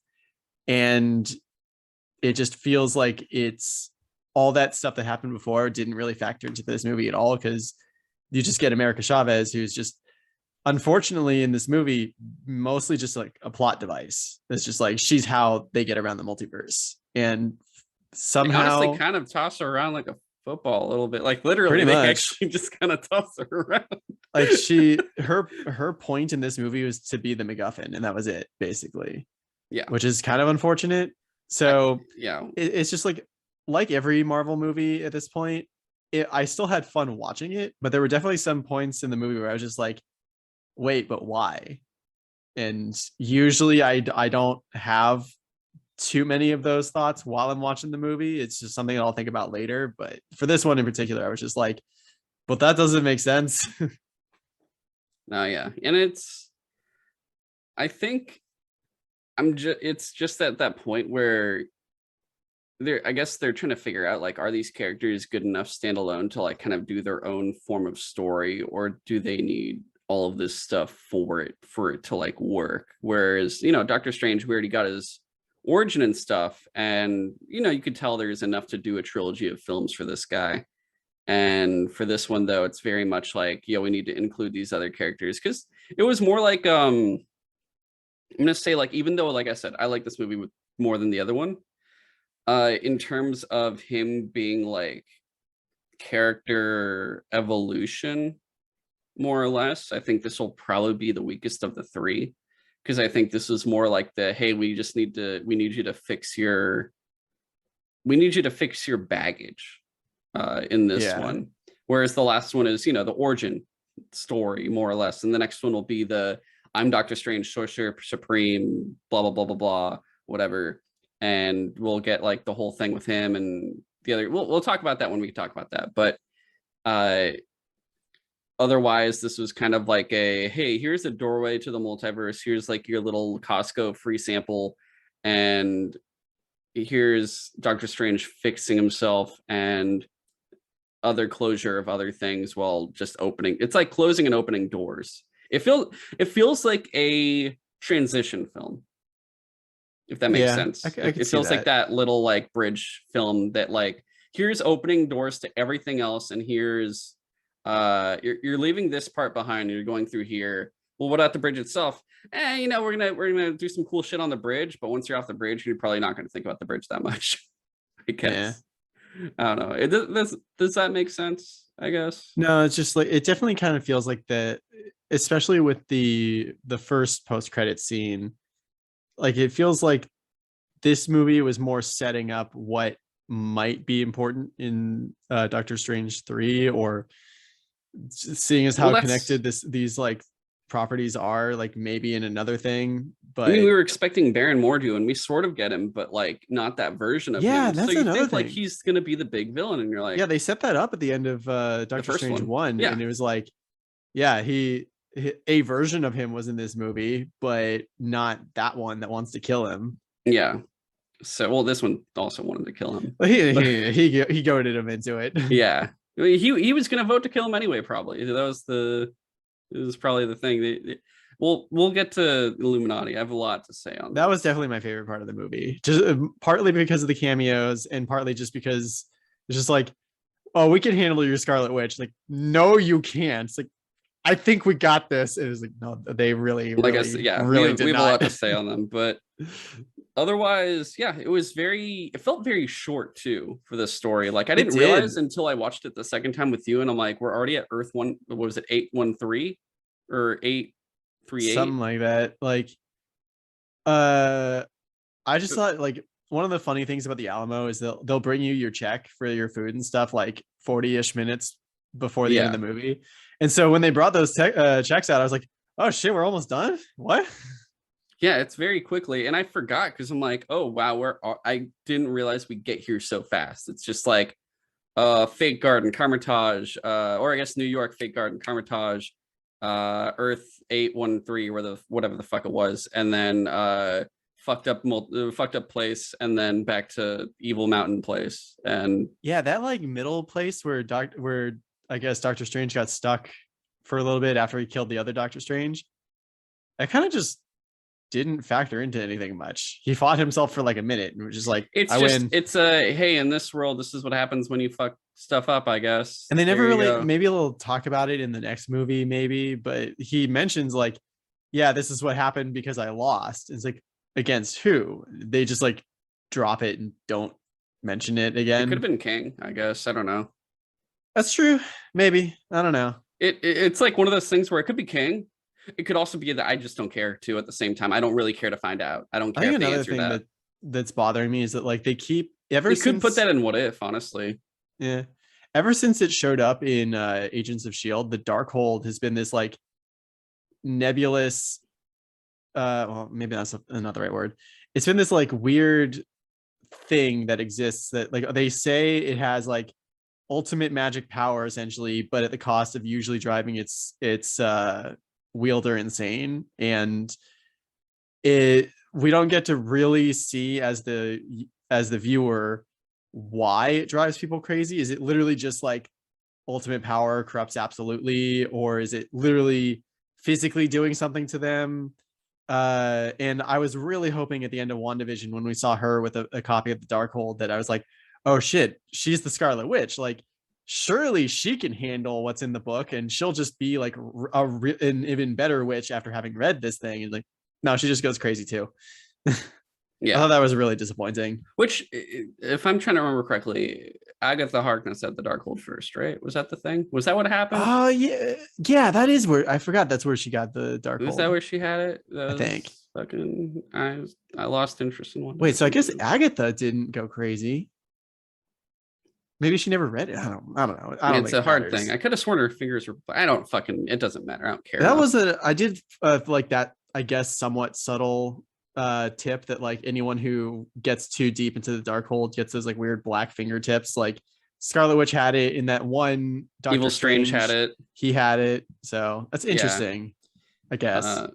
And it just feels like it's all that stuff that happened before didn't really factor into this movie at all, because you just get America Chavez, who's just unfortunately in this movie mostly just like a plot device. It's just like she's how they get around the multiverse, and somehow they honestly kind of toss her around like a football a little bit, like literally pretty they much actually just kind of toss her around. like her point in this movie was to be the MacGuffin, and that was it basically. Yeah, which is kind of unfortunate. So yeah, it's just like every Marvel movie at this point, I still had fun watching it, but there were definitely some points in the movie where I was just like, wait, but why? And usually I don't have too many of those thoughts while I'm watching the movie. It's just something I'll think about later. But for this one in particular, I was just like, but that doesn't make sense. no, yeah, and I think it's just at that point where I guess they're trying to figure out like, are these characters good enough standalone to like kind of do their own form of story, or do they need all of this stuff for it to like work? Whereas, Doctor Strange, we already got his origin and stuff, and you could tell there's enough to do a trilogy of films for this guy. And for this one though, it's very much like, we need to include these other characters, because it was more like I'm gonna say, like, even though, like I said, I like this movie more than the other one, in terms of him being like character evolution, more or less, I think this will probably be the weakest of the three, because I think this is more like hey, we need you to fix your baggage in this one, whereas the last one is the origin story, more or less, and the next one will be I'm Doctor Strange, Sorcerer Supreme, blah blah blah blah blah, whatever, and we'll get like the whole thing with him and the other. We'll talk about that when we talk about that, but otherwise, this was kind of like hey, here's a doorway to the multiverse. Here's like your little Costco free sample, and here's Doctor Strange fixing himself and other closure of other things while just opening. It's like closing and opening doors. It feels like a transition film, if that makes sense. I It, could it see feels like that. that little like bridge film that like here's opening doors to everything else, and here's you're leaving this part behind and you're going through here. Well, what about the bridge itself? We're gonna do some cool shit on the bridge, but once you're off the bridge, you're probably not gonna think about the bridge that much. I Yeah. guess. I don't know. Does that make sense? I guess. No, it's just like it definitely kind of feels like that, especially with the first post credit scene. Like it feels like this movie was more setting up what might be important in Doctor Strange 3, or seeing as Well, how that's. connected these like properties are, like maybe in another thing. I mean, But we were expecting Baron Mordo, and we sort of get him, but like not that version of yeah, him. So that's you another think like thing. he's gonna be the big villain, and you're Yeah, like they set that up at the end of the Doctor first Strange one. 1, Yeah, and it was like, yeah, a version of him was in this movie, but not that one that wants to kill him. yeah. So well, this one also wanted to kill him, But but he goaded him into it. yeah, I mean, he was gonna vote to kill him anyway. Probably it was probably the thing. We'll get to Illuminati. I have a lot to say on That was this. definitely my favorite part of the movie, just partly because of the cameos, and partly just because it's just like, oh, we can handle your Scarlet Witch. Like, no, you can't. It's like, I think we got this. It was like, no, they really, Like I said, really, yeah, really we did have a lot not. to say on them, but otherwise, yeah, it felt very short too for the story. Like I It didn't realize did until I watched it the second time with you, and I'm like, we're already at Earth one. What was it, 813 or 838? something like that. Like, uh, I just thought like one of the funny things about the Alamo is they'll bring you your check for your food and stuff like 40-ish minutes before the end of Yeah, the movie. And so when they brought those checks out, I was like, oh shit, we're almost done. What? yeah, it's very quickly, and I forgot because I'm like, oh wow, I didn't realize we get here so fast. It's just like Fake Garden, Carmitage, or I guess New York, Fake Garden, Carmitage, Earth 813, where the whatever the fuck it was, and then fucked up place, and then back to Evil Mountain place. And Yeah, that like middle place where I guess Doctor Strange got stuck for a little bit after he killed the other Doctor Strange. I kind of just didn't factor into anything much. He fought himself for like a minute and was just like, it's I just win. it's a hey, in this world, this is what happens when you fuck stuff up, I guess. And they never There you really, go. maybe they'll talk about it in the next movie, maybe, but he mentions like, yeah, this is what happened because I lost. It's like, against who? They just like drop it and don't mention it It could have again. been King, I guess. I don't know. That's true. Maybe. I don't know. It's like one of those things where it could be King. It could also be that I just don't care too at the same time. I don't really care to find out. I don't I care think if they another answer thing that. that's bothering me is that like they keep ever They could put since that in What If, honestly. yeah, ever since it showed up in Agents of Shield, the Darkhold has been this like nebulous well, maybe that's another right word. It's been this like weird thing that exists that like they say it has like ultimate magic power essentially, but at the cost of usually driving its wielder insane. And it we don't get to really see as the viewer why it drives people crazy. Is it literally just like ultimate power corrupts absolutely, or is it literally physically doing something to them? And I was really hoping at the end of WandaVision when we saw her with a copy of the Darkhold that I was like, oh shit, she's the Scarlet Witch. Like, surely she can handle what's in the book, and she'll just be like an even better witch after having read this thing. And like, no, she just goes crazy too. I thought Yeah. that was really disappointing. Which, if I'm trying to remember correctly, Agatha Harkness had the Darkhold first, right? Was that the thing? Was that what happened? Oh yeah, that is where I forgot. That's where she got the Was that Darkhold. where she had it? That I think. was fucking. I lost interest in Wait, so I WandaVision guess too. Agatha didn't go crazy. Maybe she never read it. I don't know. I don't It's think a it hard thing. matters. I could have sworn her fingers were. I don't fucking. It doesn't matter. I don't care That enough. was a I did like that, I guess, somewhat subtle tip that like anyone who gets too deep into the Darkhold gets those like weird black fingertips. Like Scarlet Witch had it in that one Doctor Evil Strange had Strange. it. He had it. So that's Yeah. interesting, I guess. Uh,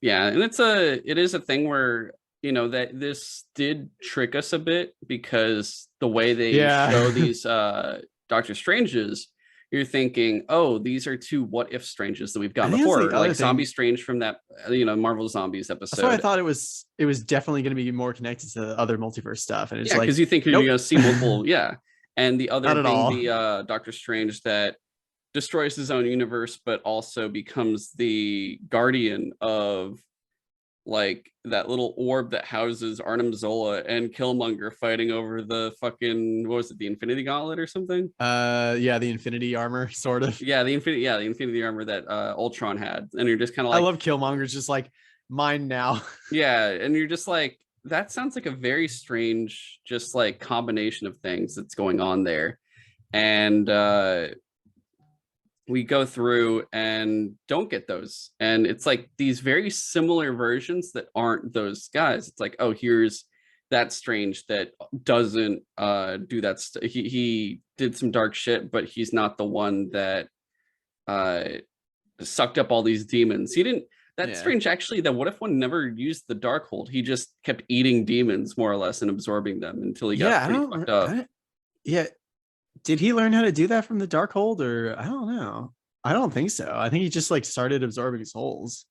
yeah, and it is a thing where that this did trick us a bit because the way they show Yeah. these Doctor Stranges, you're thinking, oh, these are two what if Stranges that we've I gotten think that's the before, other like thing. Zombie Strange from that Marvel Zombies That's why I episode. thought it was definitely going to be more connected to the other multiverse stuff, and it's Yeah, like, because you think you're nope, gonna see multiple, yeah. And the other not at being all. the Doctor Strange that destroys his own universe, but also becomes the guardian of like that little orb that houses Arnim Zola and Killmonger fighting over the fucking, what was it, the Infinity Gauntlet or something? Yeah, the Infinity Armor, sort of. The Infinity armor that Ultron had. And you're just kind of I like, love Killmonger's just like mine now. yeah, and you're just like, that sounds like a very strange, just like combination of things that's going on there. And we go through and don't get those. And it's like these very similar versions that aren't those guys. It's like, oh, here's that Strange that doesn't do that. He did some dark shit, but he's not the one that uh sucked up all these demons. He didn't. That Yeah. Strange actually, that what if one never used the Darkhold? He just kept eating demons more or less and absorbing them until he got Yeah, pretty fucked up. yeah. Did he learn how to do that from the Darkhold, or I don't know. I don't think so. I think he just like started absorbing souls.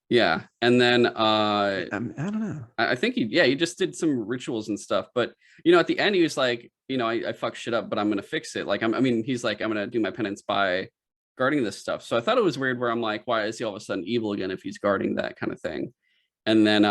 Yeah, and then I don't know. I think he just did some rituals and stuff. But at the end he was like, I fucked shit up, but I'm gonna fix it. Like he's like, I'm gonna do my penance by guarding this stuff. So I thought it was weird where I'm like, why is he all of a sudden evil again if he's guarding that kind of thing? And then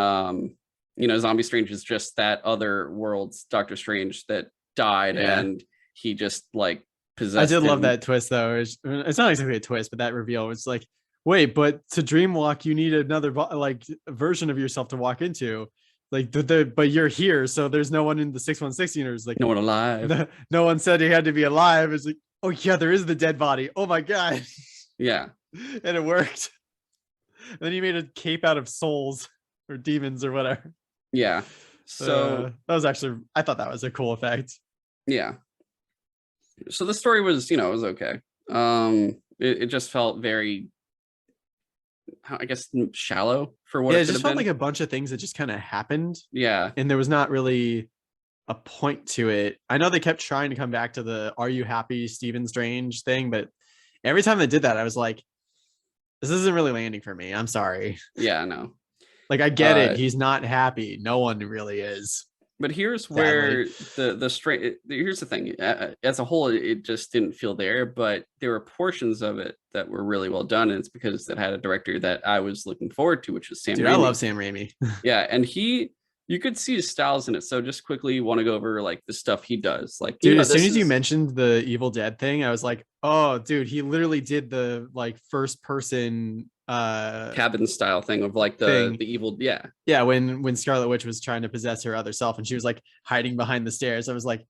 Zombie Strange is just that other world's Doctor Strange that died, Yeah. and he just like I possessed did love him. that twist though. It's not exactly a twist, but that reveal was like, wait, but to dreamwalk, you need another like version of yourself to walk into. Like but you're here, so there's no one in the 616 universe. Like No one alive. no one said he had to be alive. It's like, oh yeah, there is the dead body. Oh my god. Yeah. And it worked. And then he made a cape out of souls or demons or whatever. Yeah. So that was actually, I thought that was a cool effect. Yeah. So the story was, it was okay. It just felt very, I guess, shallow for what Yeah, it it could just have felt been. like a bunch of things that just kind of happened. Yeah. And there was not really a point to it. I know they kept trying to come back to the "Are you happy, Stephen Strange" thing, but every time they did that, I was like, this isn't really landing for me. I'm sorry. Yeah, no. Like, I get it. He's not happy. No one really is. But here's Sadly. where here's the thing. As a whole, it just didn't feel there, but there were portions of it that were really well done, and it's because it had a director that I was looking forward to, which is Sam Dude, Raimi. I love Sam Raimi. Yeah, and you could see his styles in it. So just quickly want to go over like the stuff he does. Like, dude, as soon as you mentioned the Evil Dead thing, I was like, oh, dude, he literally did the like first person cabin style thing of like the evil. Yeah, when Scarlet Witch was trying to possess her other self and she was like hiding behind the stairs, I was like,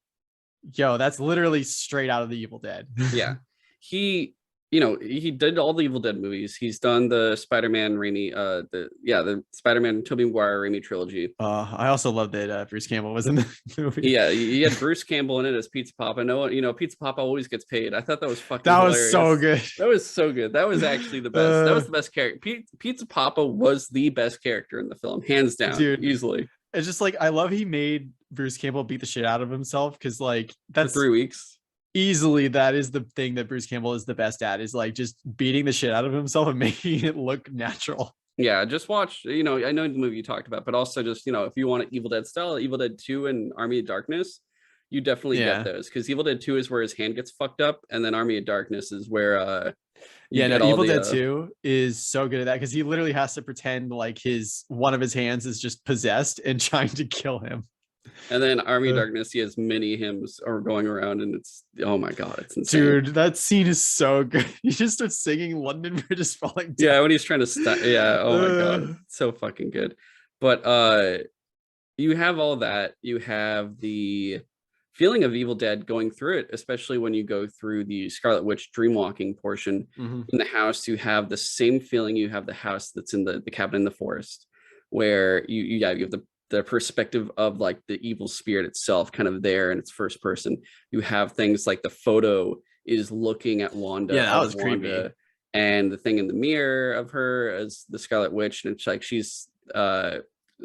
yo, that's literally straight out of the Evil Dead. Yeah, he did all the Evil Dead movies. He's done the Spider-Man Raimi, the Spider-Man Tobey Maguire Raimi trilogy. I also love that Bruce Campbell was in the movie. Yeah, he had Bruce Campbell in it as Pizza Papa. No, Pizza Papa always gets paid. I thought that was fucking that hilarious. Was so good. That was so good. That was actually the best. That was the best character. Pizza Papa was the best character in the film, hands down, dude, easily. It's just like, I love he made Bruce Campbell beat the shit out of himself, because like that's for 3 weeks. Easily that is the thing that Bruce Campbell is the best at, is like just beating the shit out of himself and making it look natural. Yeah, just watch, I know the movie you talked about, but also just, if you want an Evil Dead style, Evil Dead 2 and Army of Darkness, you definitely get those, because Evil Dead 2 is where his hand gets fucked up, and then Army of Darkness is where Evil Dead 2 is so good at that, because he literally has to pretend like one of his hands is just possessed and trying to kill him. And then Army of Darkness, he has mini hymns are going around, and it's, oh my god, it's insane. Dude, that scene is so good. He just starts singing "London Bridge is Falling Down." Yeah, when he's trying to oh my god, so fucking good. But you have all that. You have the feeling of Evil Dead going through it, especially when you go through the Scarlet Witch dreamwalking portion. In the house. You have the same feeling. You have the house that's in the cabin in the forest, where you have the perspective of like the evil spirit itself kind of there, and it's first person. You have things like the photo is looking at Wanda. Yeah, that was creepy. And the thing in the mirror of her as the Scarlet Witch, and it's like she's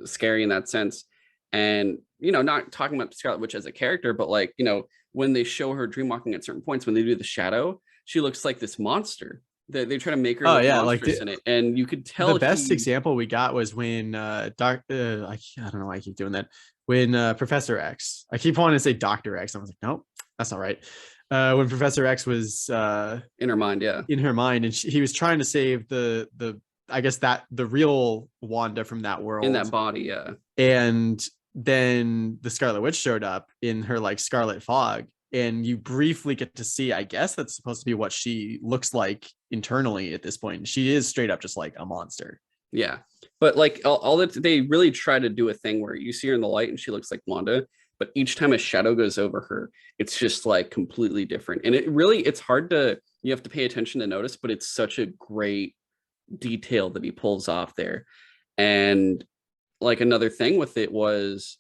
scary in that sense. And not talking about Scarlet Witch as a character, but like when they show her dreamwalking at certain points, when they do the shadow, she looks like this monster. They try to make her Oh look yeah, like monstrous in it, and you could the tell best he example we got was when I don't know why I keep doing that. When Professor X, I keep wanting to say Dr. X. I was like, nope, that's not right. When Professor X was in her mind, yeah, in her mind, and he was trying to save the I guess that the real Wanda from that in world, that body, yeah. and then the Scarlet Witch showed up in her like Scarlet Fog, and you briefly get to see, I guess that's supposed to be what she looks like internally at this point. She is straight up just like a monster. Yeah, but like all that, they really try to do a thing where you see her in the light and she looks like Wanda, but each time a shadow goes over her, it's just like completely different. And it's hard to, you have to pay attention to notice, but it's such a great detail that he pulls off there. And like another thing with it was,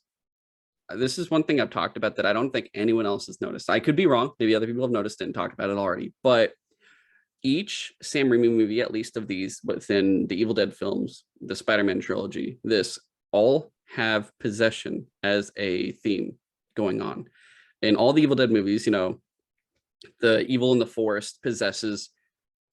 this is one thing I've talked about that I don't think anyone else has noticed. I could be wrong. Maybe other people have noticed it and talked about it already, but each Sam Raimi movie, at least of these within the Evil Dead films, the Spider-Man trilogy, this all have possession as a theme going on. In all the Evil Dead movies, the evil in the forest possesses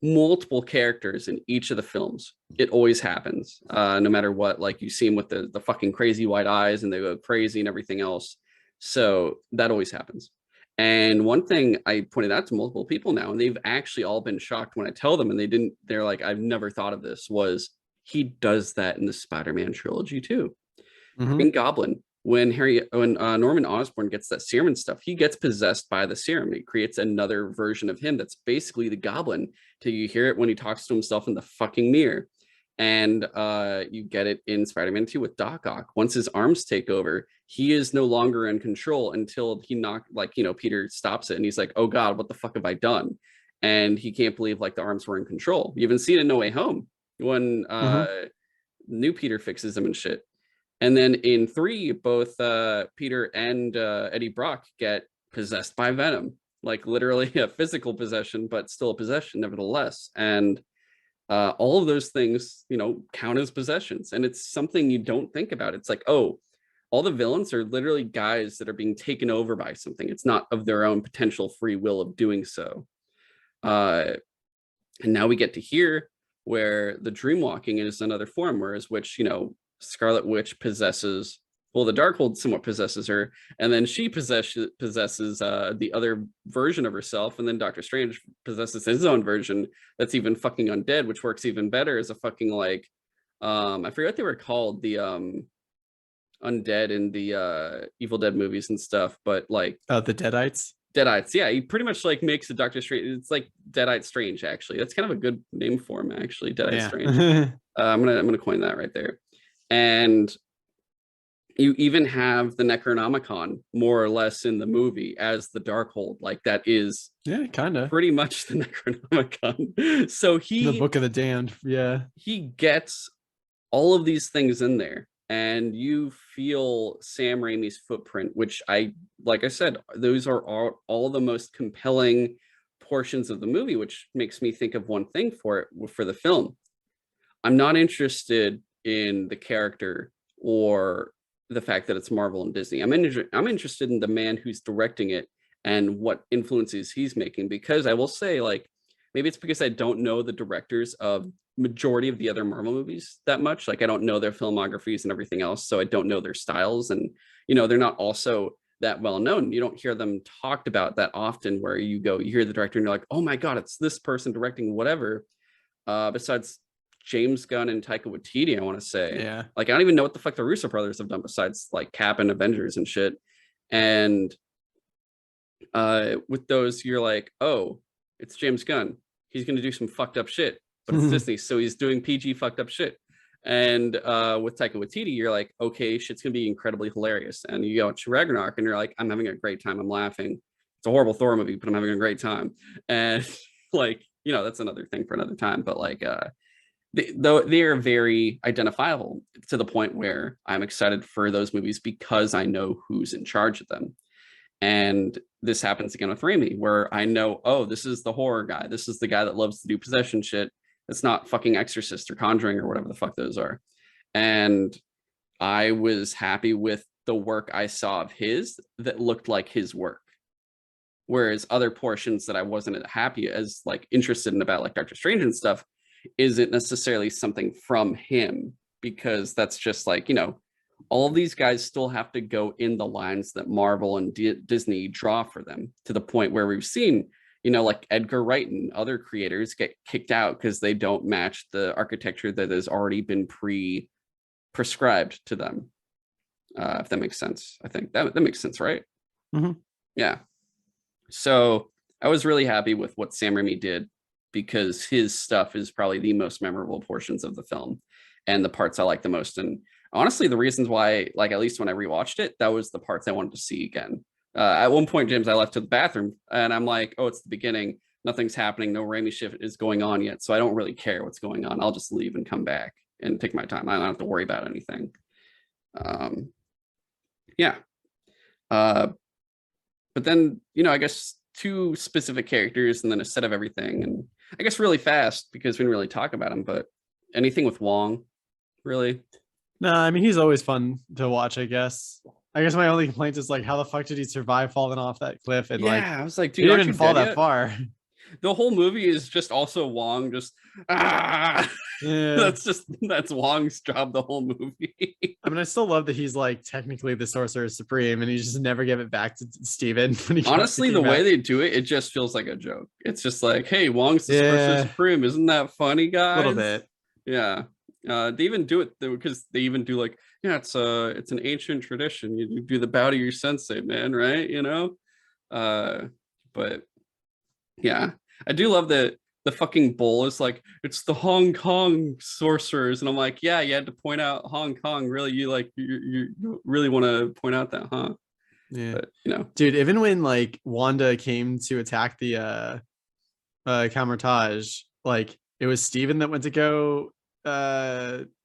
multiple characters in each of the films. It always happens, no matter what. Like you see them with the fucking crazy white eyes and they go crazy and everything else. So that always happens. And one thing I pointed out to multiple people now, and they've actually all been shocked when I tell them, and they're like, I've never thought of this, was he does that in the Spider-Man trilogy too. Green Goblin, when Norman Osborn gets that serum and stuff, he gets possessed by the serum. It creates another version of him that's basically the Goblin. Till you hear it when he talks to himself in the fucking mirror. And you get it in Spider-Man 2 with Doc Ock. Once his arms take over, he is no longer in control until Peter stops it and he's like, oh God, what the fuck have I done? And he can't believe like the arms were in control. You even seen it in No Way Home when new Peter fixes him and shit. And then in 3, both Peter and Eddie Brock get possessed by Venom, like literally a physical possession, but still a possession nevertheless. And all of those things, count as possessions. And it's something you don't think about. It's like, oh, all the villains are literally guys that are being taken over by something. It's not of their own potential free will of doing so. And now we get to here where the dream walking is another form, whereas which, Scarlet Witch possesses, well, the Darkhold somewhat possesses her, and then she possesses the other version of herself, and then Doctor Strange possesses his own version that's even fucking undead, which works even better as a fucking like, I forget what they were called, the undead in the Evil Dead movies and stuff, but like the Deadites. Deadites, yeah, he pretty much like makes a Doctor Strange. It's like Deadite Strange, actually. That's kind of a good name for him, actually. Deadite Strange. I'm gonna coin that right there. And you even have the Necronomicon more or less in the movie as the Darkhold. Like that is kind of pretty much the Necronomicon. So the Book of the Damned. Yeah, he gets all of these things in there, and you feel Sam Raimi's footprint, which like I said, those are all the most compelling portions of the movie, which makes me think of one thing for the film. I'm not interested in the character or the fact that it's Marvel and Disney. I'm interested in the man who's directing it and what influences he's making, because I will say, like, maybe it's because I don't know the directors of majority of the other Marvel movies that much. Like I don't know their filmographies and everything else, so I don't know their styles, and they're not also that well known. You don't hear them talked about that often, where you hear the director and you're like, oh my God, it's this person directing whatever. Besides James Gunn and Taika Waititi, I want to say. Yeah. Like I don't even know what the fuck the Russo brothers have done besides like Cap and Avengers and shit. And with those, you're like, oh, it's James Gunn. He's gonna do some fucked up shit, but it's Disney, so he's doing PG fucked up shit. And with Taika Waititi, you're like, okay, shit's gonna be incredibly hilarious. And you go to Ragnarok, and you're like, I'm having a great time. I'm laughing. It's a horrible Thor movie, but I'm having a great time. And like, that's another thing for another time. But like, though they are very identifiable to the point where I'm excited for those movies because I know who's in charge of them. And this happens again with Raimi, where I know, oh, this is the horror guy. This is the guy that loves to do possession shit. It's not fucking Exorcist or Conjuring or whatever the fuck those are. And I was happy with the work I saw of his that looked like his work. Whereas other portions that I wasn't happy as like interested in about like Doctor Strange and stuff isn't necessarily something from him, because that's just like, all of these guys still have to go in the lines that Marvel and Disney draw for them, to the point where we've seen, like Edgar Wright and other creators get kicked out because they don't match the architecture that has already been prescribed to them. If that makes sense. I think that makes sense, right? Mm-hmm. Yeah. So I was really happy with what Sam Raimi did, because his stuff is probably the most memorable portions of the film and the parts I like the most. And honestly, the reasons why, like, at least when I rewatched it, that was the parts I wanted to see again. At one point, James, I left to the bathroom and I'm like, oh, it's the beginning. Nothing's happening. No Raimi shit is going on yet. So I don't really care what's going on. I'll just leave and come back and take my time. I don't have to worry about anything. Yeah. But then, I guess 2 specific characters and then a set of everything. And I guess really fast, because we didn't really talk about him, but anything with Wong, really? No, I mean, he's always fun to watch, I guess. I guess my only complaint is like, how the fuck did he survive falling off that cliff? And like, I was like, he dude, didn't even fall that far. The whole movie is just also Wong just Yeah. that's Wong's job the whole movie. I mean, I still love that he's like technically the Sorcerer Supreme and he just never gave it back to Steven. Honestly, the way they do it, it just feels like a joke. It's just like, hey, Wong's the Sorcerer Supreme. Isn't that funny, guys? A little bit. Yeah. They even do it because they even do like, yeah, it's an ancient tradition. You do the bow to your sensei, man, right? But yeah, I do love that the fucking bull is like, it's the Hong Kong sorcerers, and I'm like, yeah, you had to point out Hong Kong. Really, you really want to point out that, huh? Yeah, but, dude. Even when like Wanda came to attack the Camertage, like it was Steven that went to go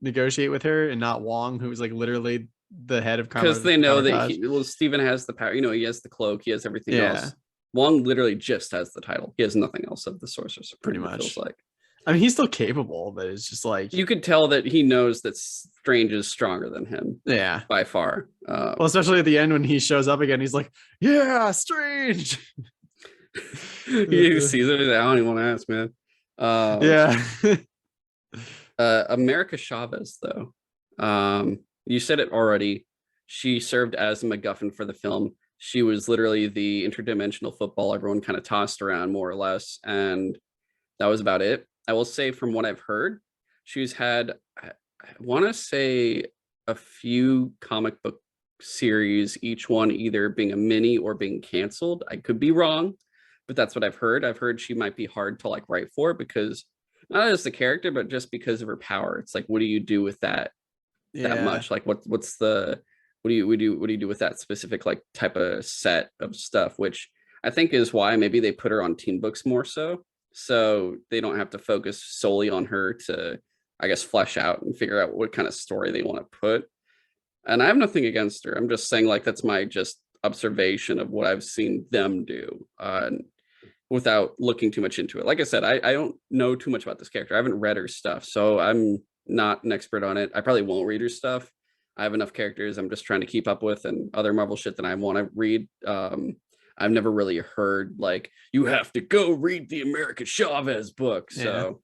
negotiate with her and not Wong, who was like literally the head of because they know that Steven has the power. He has the cloak, he has everything else. Wong literally just has the title. He has nothing else of the Sorcerer Supreme. Pretty much. Feels like. I mean, he's still capable, but it's just like you could tell that he knows that Strange is stronger than him. Yeah, by far. Well, especially at the end when he shows up again, he's like, "Yeah, Strange." He sees it. I don't even want to ask, man. America Chavez, though. You said it already. She served as a MacGuffin for the film. She was literally the interdimensional football everyone kind of tossed around, more or less, and that was about it. I will say, from what I've heard, she's had, I want to say, a few comic book series, each one either being a mini or being canceled. I could be wrong, but that's what I've heard. I've heard she might be hard to like write for, because not as the character, but just because of her power. It's like, what do you do with that much? Like, what do you do with that specific like type of set of stuff, which I think is why maybe they put her on teen books more so they don't have to focus solely on her to, I guess, flesh out and figure out what kind of story they want to put. And I have nothing against her. I'm just saying, like, that's my just observation of what I've seen them do, without looking too much into it. Like I said, I don't know too much about this character. I haven't read her stuff, so I'm not an expert on it. I probably won't read her stuff. I have enough characters I'm just trying to keep up with and other Marvel shit that I want to read. I've never really heard like, you have to go read the America Chavez book. So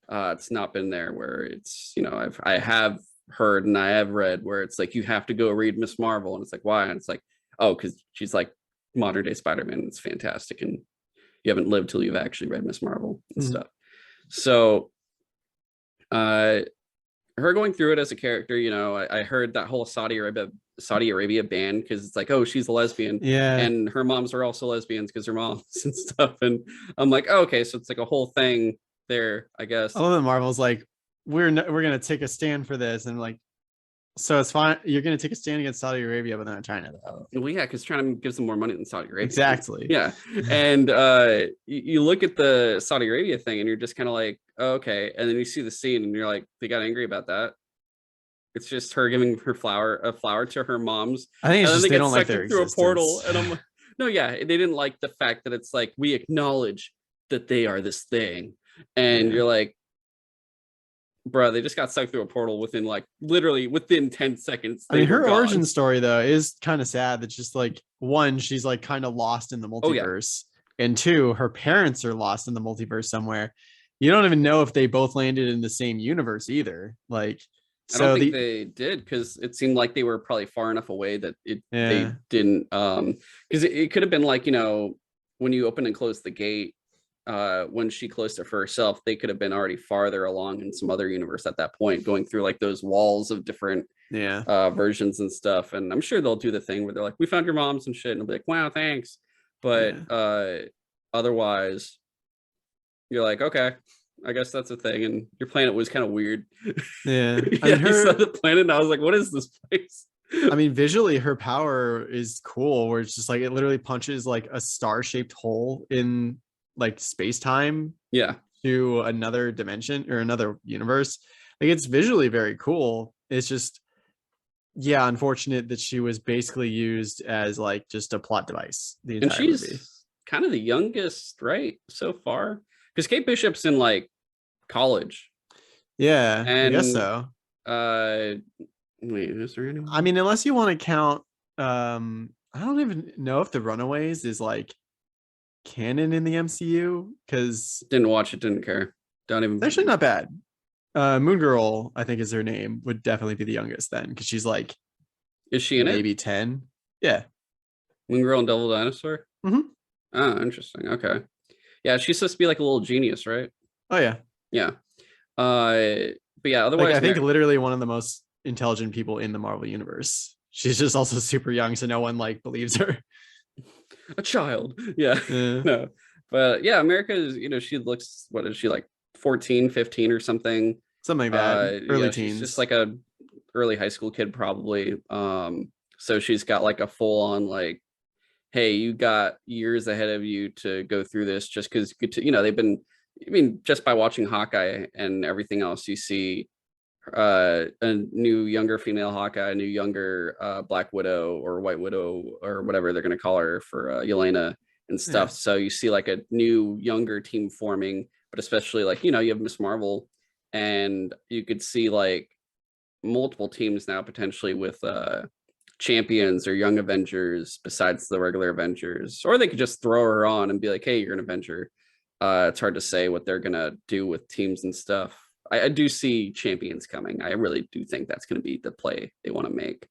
it's not been there where it's, I have heard and I have read where it's like, you have to go read Miss Marvel. And it's like, why? And it's like, oh, because she's like modern day Spider-Man. It's fantastic. And you haven't lived till you've actually read Miss Marvel and stuff. So her going through it as a character, I heard that whole Saudi Arabia ban, because it's like, oh, she's a lesbian, and her moms are also lesbians because her moms and stuff, and I'm like, oh, okay, so it's like a whole thing there, I guess. I love that Marvel's like, we're gonna take a stand for this, and like, so it's fine, you're gonna take a stand against Saudi Arabia, but not China, though. Well, yeah, because China gives them more money than Saudi Arabia. Exactly. Yeah, and you look at the Saudi Arabia thing, and you're just kind of like, oh, okay, and then you see the scene, and you're like, they got angry about that. It's just her giving a flower to her mom's. I think it's just they don't like their through a portal, and I'm like, no, yeah, they didn't like the fact that it's like, we acknowledge that they are this thing, and you're like, bro, they just got sucked through a portal within literally within 10 seconds. I mean, her origin story though is kind of sad. That's just like, one, she's like kind of lost in the multiverse, and two, her parents are lost in the multiverse somewhere. You don't even know if they both landed in the same universe either. Like, I don't so think the they did because it seemed like they were probably far enough away that they yeah didn't because it could have been like, you know, when you open and close the gate, when she closed it for herself, they could have been already farther along in some other universe at that point, going through like those walls of different yeah versions and stuff. And I'm sure they'll do the thing where they're like, we found your moms and shit, and they'll be like, wow, thanks. But yeah otherwise, you're like, okay, I guess that's a thing. And your planet was kind of weird. yeah. I Yeah, mean I saw her. the planet and I was like, what is this place? I mean, visually, her power is cool, where it's just like it literally punches like a star-shaped hole in like space-time Yeah. to another dimension or another universe. Like it's visually very cool. It's just, yeah, unfortunate that she was basically used as like just a plot device the And entire movie. she's kind of the youngest, right? So far. Because Kate Bishop's in like college. Yeah, I guess And so. uh wait, is there I anyone? mean, unless you want to count, I don't even know if the Runaways is like canon in the MCU because Didn't watch it, didn't care. Don't it's actually even not bad. Moon Girl, I think is her name, would definitely be the youngest then because she's like is she in it? maybe 10. Yeah. Moon Girl and Devil Dinosaur? Hmm. Oh, interesting. Okay. Yeah, she's supposed to be like a little genius, right? Oh yeah. Yeah. But yeah, Like otherwise I think literally one of the most intelligent people in the Marvel universe. She's just also super young, so no one like believes her. a child. Yeah. Uh, No. But yeah, America is, you know, she looks, what is she like 14, 15 or something? Something like that. Early Yeah, she's just teens. like a early high school kid probably. So she's got like a full on like, hey, you got years ahead of you to go through this just because you know, they've been, I mean, just by watching Hawkeye and everything else, you see a new younger female Hawkeye, a new younger Black Widow or White Widow or whatever they're going to call her for Yelena and Yeah. stuff. So you see like a new younger team forming, but especially like, you know, you have Miss Marvel, and you could see like multiple teams now potentially with champions or young Avengers besides the regular Avengers, or they could just throw her on and be like, hey, you're an Avenger. It's hard to say what they're gonna do with teams and stuff. I do see champions coming. I really do think that's going to be the play they want to make,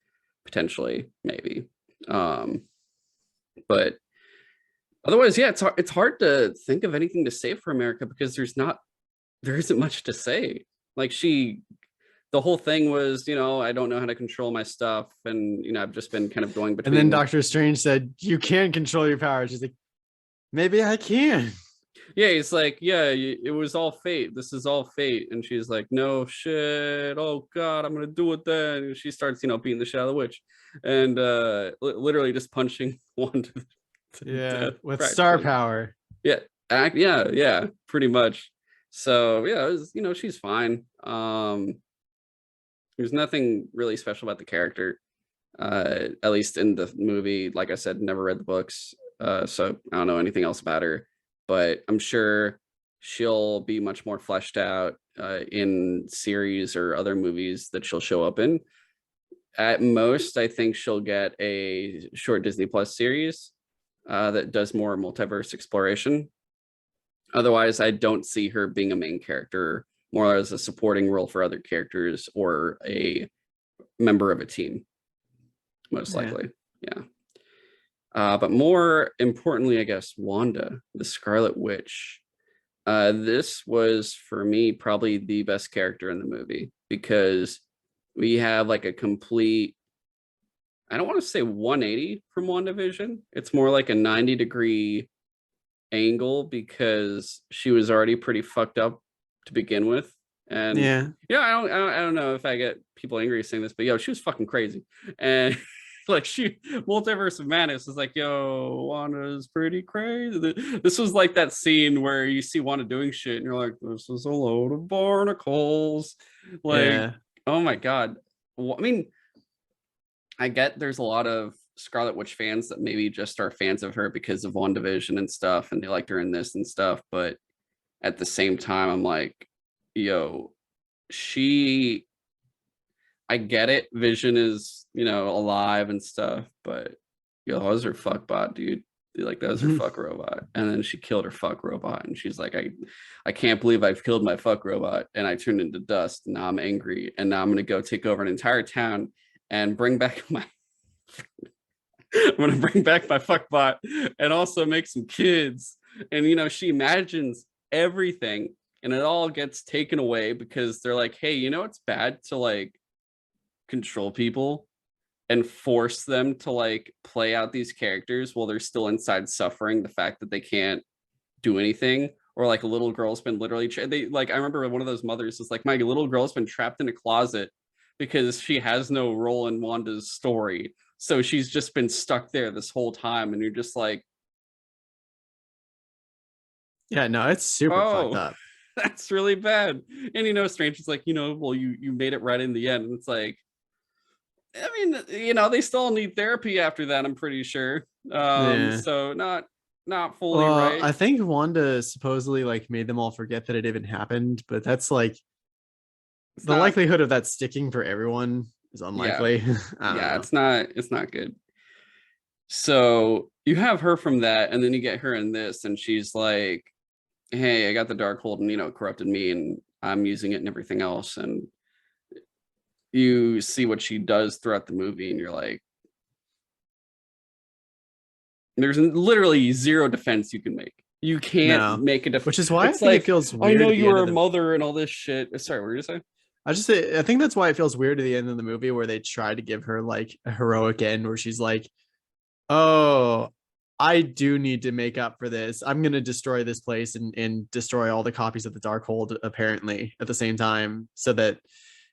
potentially, maybe. Um, but otherwise, yeah, it's hard to think of anything to say for America because there isn't much to say. Like the whole thing was, you know, I don't know how to control my stuff, and you know, I've just been kind of going And then between. Doctor Strange said, "You can control your powers." She's like, "Maybe I can." Yeah, he's like, yeah, it was all fate. This is all fate. And she's like, no shit. Oh God, I'm gonna do it then. And she starts, you know, beating the shit out of the witch, and literally just punching one to Yeah, death with star practically. power. Yeah, yeah, pretty much. So yeah, it was, you know, she's fine. There's nothing really special about the character, at least in the movie. Like I said, never read the books, so I don't know anything else about her. But I'm sure she'll be much more fleshed out in series or other movies that she'll show up in. At most, I think she'll get a short Disney Plus series that does more multiverse exploration. Otherwise, I don't see her being a main character, more as a supporting role for other characters or a member of a team, most Yeah. likely. Yeah. But more importantly, I guess, Wanda, the Scarlet Witch. This was for me probably the best character in the movie because we have like a complete, I don't want to say 180 from WandaVision. It's more like a 90-degree angle because she was already pretty fucked up to begin with. And Yeah. yeah, I don't know if I get people angry saying this, but yo, she was fucking crazy. And like she Multiverse of Madness is like, yo, Wanda's pretty crazy. This was like that scene where you see Wanda doing shit and you're like, this is a load of barnacles. Like, Yeah. oh my God. I mean, I get there's a lot of Scarlet Witch fans that maybe just are fans of her because of WandaVision and stuff, and they liked her in this and stuff. But at the same time, I'm like, yo, she, I get it. Vision is, you know, alive and stuff, but yo, how's her fuck bot, dude? Like that was her fuck robot, and then she killed her fuck robot, and she's like, I can't believe I've killed my fuck robot, and I turned into dust. Now I'm angry, and now I'm gonna go take over an entire town and bring back my. I'm gonna bring back my fuck bot and also make some kids. And she imagines everything, and it all gets taken away because they're like, hey, it's bad to like control people and force them to like play out these characters while they're still inside suffering the fact that they can't do anything. Or like a little girl's been literally they like, I remember one of those mothers is like, my little girl's been trapped in a closet because she has no role in Wanda's story, so she's just been stuck there this whole time. And you're just like, yeah, no, it's super fucked up. That's really bad. And Strange is like, well, you made it right in the end. And it's like, I mean, they still need therapy after that, I'm pretty sure. Yeah. So not fully right. I think Wanda supposedly like made them all forget that it even happened, but that's like the likelihood of that sticking for everyone is unlikely. Yeah, it's not good. So you have her from that, and then you get her in this, and she's like, hey, I got the Darkhold, and it corrupted me, and I'm using it and everything else. And you see what she does throughout the movie, and you're like, there's literally zero defense you can make. You can't make a defense. Which is why it's I think like, it feels weird. I know you were a mother and all this shit. Sorry, what were you saying? I think that's why it feels weird at the end of the movie where they try to give her like a heroic end where she's like, oh, I do need to make up for this. I'm going to destroy this place and destroy all the copies of the Darkhold apparently at the same time so that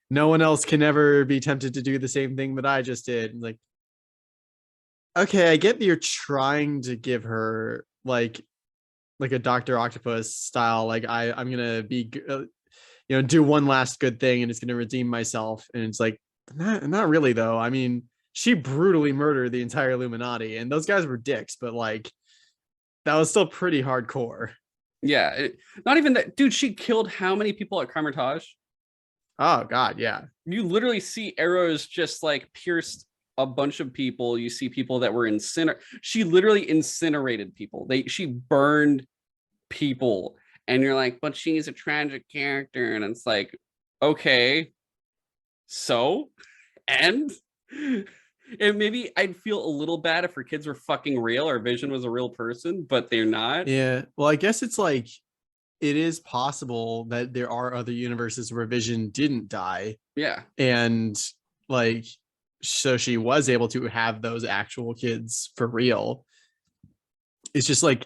no one else can ever be tempted to do the same thing that I just did. Like, okay, I get that you're trying to give her like a Dr. Octopus style, like I'm going to be, do one last good thing and it's going to redeem myself. And it's like, not really though. I mean, she brutally murdered the entire Illuminati and those guys were dicks, but like that was still pretty hardcore. Yeah. Not even that, dude, she killed how many people at Carmitage? Oh God. Yeah. You literally see arrows just like pierced a bunch of people. You see people that were she literally incinerated people. She burned people, and you're like, but she's a tragic character. And it's like, okay, so, and maybe I'd feel a little bad if her kids were fucking real or Vision was a real person, but they're not. Yeah. Well, I guess it's like, it is possible that there are other universes where Vision didn't die. Yeah. And like, so she was able to have those actual kids for real. It's just like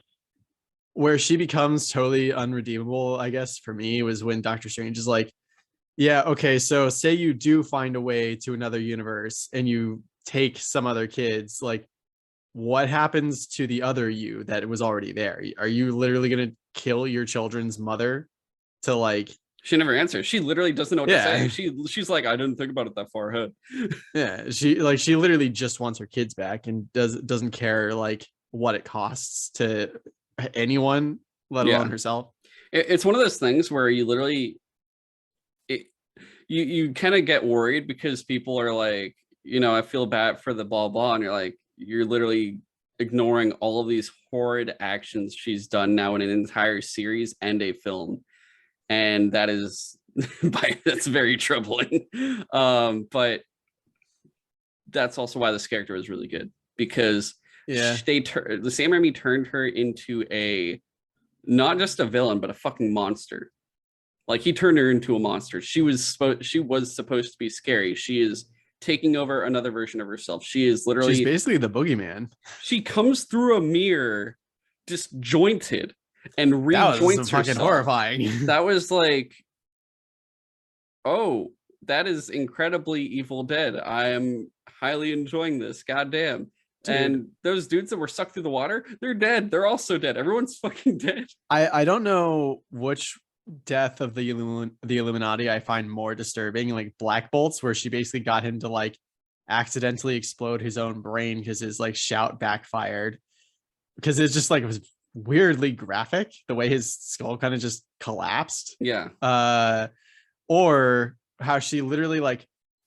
where she becomes totally unredeemable, I guess, for me was when Doctor Strange is like, yeah, okay, so say you do find a way to another universe and you take some other kids, like what happens to the other you that was already there? Are you literally going to kill your children's mother to like... She never answers. She literally doesn't know what to say. She's like, I didn't think about it that far ahead. Yeah, she literally just wants her kids back and doesn't care like what it costs to anyone, let alone herself. It's one of those things where you literally you kind of get worried because people are like, I feel bad for the blah blah, and you're like, you're literally ignoring all of these horrid actions she's done now in an entire series and a film. And that is that's very troubling. But that's also why this character is really good, because the Sam Raimi turned her into not just a villain, but a fucking monster. Like he turned her into a monster. She was supposed to be scary. She is taking over another version of herself. She's basically the boogeyman. She comes through a mirror disjointed and rejoins herself. Fucking horrifying. That was like, oh, that is incredibly Evil Dead. I am highly enjoying this. Goddamn. Dude. And those dudes that were sucked through the water, they're dead. They're also dead. Everyone's fucking dead. I don't know which death of the Illuminati I find more disturbing, like Black Bolt's, where she basically got him to like accidentally explode his own brain because his like shout backfired, because it's just like it was weirdly graphic the way his skull kind of just collapsed. Yeah. Or how she literally like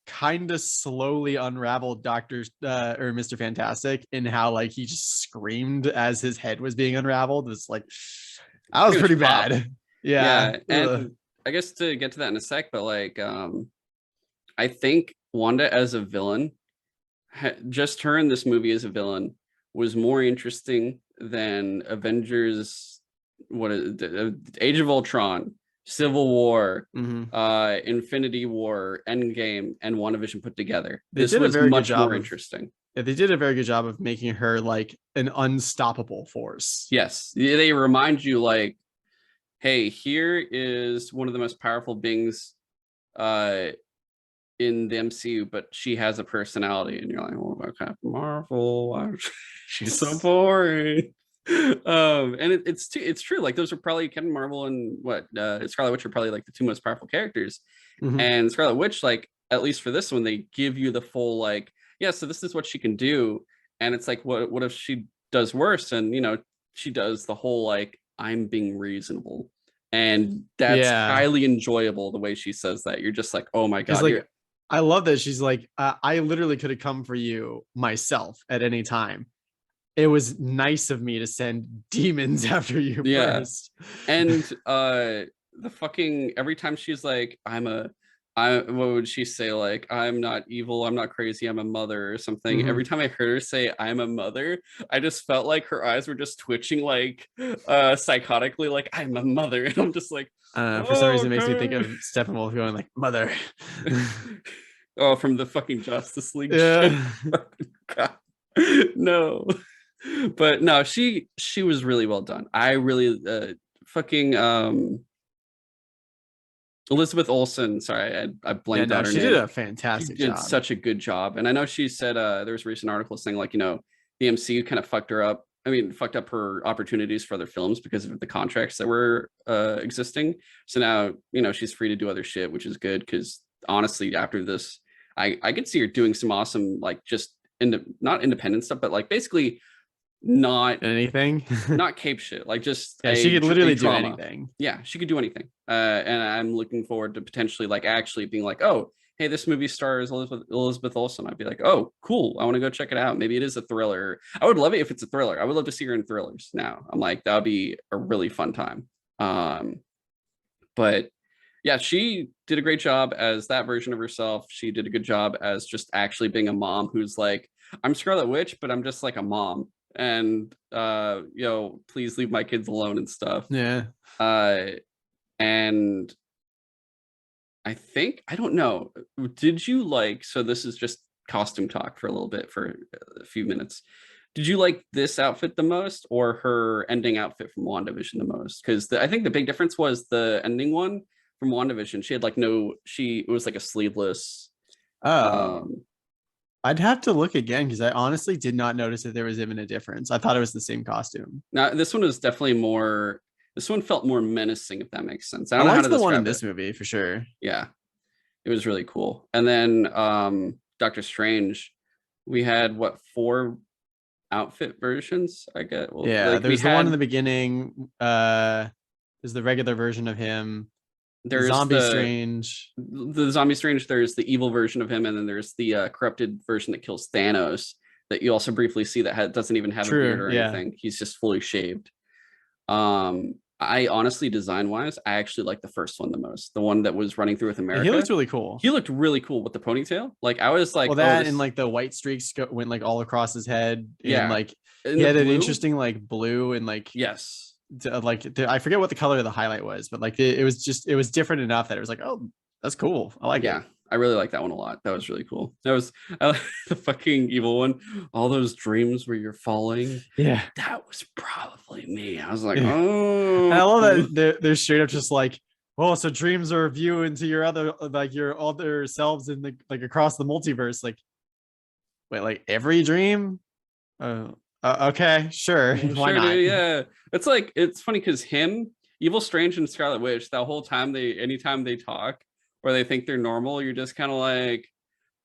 kind of slowly unraveled Doctor or Mr. Fantastic, in how like he just screamed as his head was being unraveled. It's like that was pretty bad. Yeah. And I guess to get to that in a sec, but like I think Wanda as a villain, just her in this movie as a villain, was more interesting than Avengers, what is it, Age of Ultron, Civil War, Infinity War, Endgame, and WandaVision put together. This was much more interesting. Yeah, they did a very good job of making her like an unstoppable force. Yes, they remind you like, hey, here is one of the most powerful beings in the MCU, but she has a personality, and you're like, what about Captain Marvel? She's so boring. And it's true. Like those are probably Captain Marvel and Scarlet Witch are probably like the two most powerful characters. And Scarlet Witch, like at least for this one, they give you the full like, yeah, so this is what she can do, and it's like, what if she does worse? And you know, she does the whole like, I'm being reasonable, and that's highly enjoyable the way she says that. You're just like, oh my god. Like, I love that she's like, I literally could have come for you myself at any time. It was nice of me to send demons after you first. And the fucking every time she's like, what would she say? Like, I'm not evil, I'm not crazy, I'm a mother or something. Every time I heard her say I'm a mother, I just felt like her eyes were just twitching like psychotically, like I'm a mother. And I'm just like, for some reason it makes me think of Steppenwolf going like mother. Oh, from the fucking Justice League shit. God. No. But no, she was really well done. I really Elizabeth Olsen, sorry, I blanked out her name. She did a fantastic job. Did such a good job. And I know she said there was a recent article saying like, you know, the MCU kind of fucked her up. I mean, fucked up her opportunities for other films because of the contracts that were existing. So now, you know, she's free to do other shit, which is good, because honestly, after this, I could see her doing some awesome, like, just not independent stuff, but like basically not anything, not cape shit, like just she could literally do anything. Yeah, she could do anything. And I'm looking forward to potentially like actually being like, oh, hey, this movie stars Elizabeth Olsen. I'd be like, oh, cool, I want to go check it out. Maybe it is a thriller. I would love it if it's a thriller. I would love to see her in thrillers now. I'm like, that would be a really fun time. But yeah, she did a great job as that version of herself. She did a good job as just actually being a mom who's like, I'm Scarlet Witch, but I'm just like a mom. And you know, please leave my kids alone and stuff. Yeah. And I think, I don't know, did you like, so this is just costume talk for a little bit, for a few minutes. Did you like this outfit the most, or her ending outfit from WandaVision the most? Because I think the big difference was the ending one from WandaVision. She had like it was like a sleeveless. I'd have to look again, because I honestly did not notice that there was even a difference. I thought it was the same costume. Now this one was definitely more. This one felt more menacing, if that makes sense. I don't know how to the one in this movie for sure. Yeah, it was really cool. And then Doctor Strange, we had what, 4 outfit versions? I get. Well, yeah, like there's the one in the beginning. There's the regular version of him. There's Zombie Strange. The Zombie Strange. There's the evil version of him, and then there's the corrupted version that kills Thanos. That you also briefly see that doesn't even have a beard or anything. He's just fully shaved. I honestly, design-wise, I actually like the first one the most. The one that was running through with America. He looked really cool. He looked really cool with the ponytail. Like I was like, well, that and like the white streaks went like all across his head. Yeah, and like he had an interesting like blue and like yes, I forget what the color of the highlight was, but like it was different enough that it was like, oh, that's cool. I like it. I really like that one a lot. That was really cool. That was the fucking evil one. All those dreams where you're falling. Yeah, that was probably me. I was like, oh. And I love that they're straight up just like, well, so dreams are a view into your other selves in the like across the multiverse. Like, wait, like every dream? Okay, sure. Why not? Dude, yeah, it's funny because Evil Strange and Scarlet Witch, that whole time anytime they talk or they think they're normal, you're just kind of like,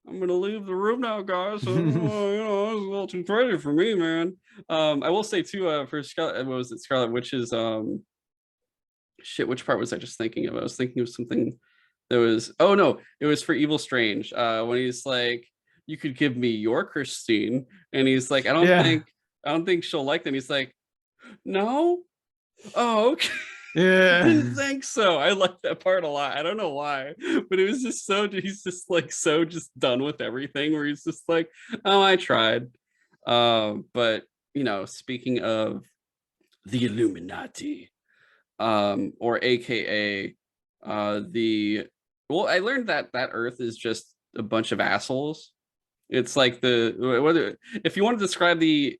I'm gonna leave the room now, guys. So, you know, it was a little too crazy for me, man. I will say too, for Scarlet Witch's shit, which part was I just thinking of? I was thinking of something There was, oh no, it was for Evil Strange. When he's like, you could give me your Christine, and he's like, Yeah. I don't think she'll like them. He's like, no, oh okay. Yeah. Didn't think so. I like that part a lot. I don't know why, but it was just so, he's just like so just done with everything, where he's just like, oh, I tried. But speaking of the Illuminati, or AKA the well, I learned that Earth is just a bunch of assholes. It's like whether if you want to describe the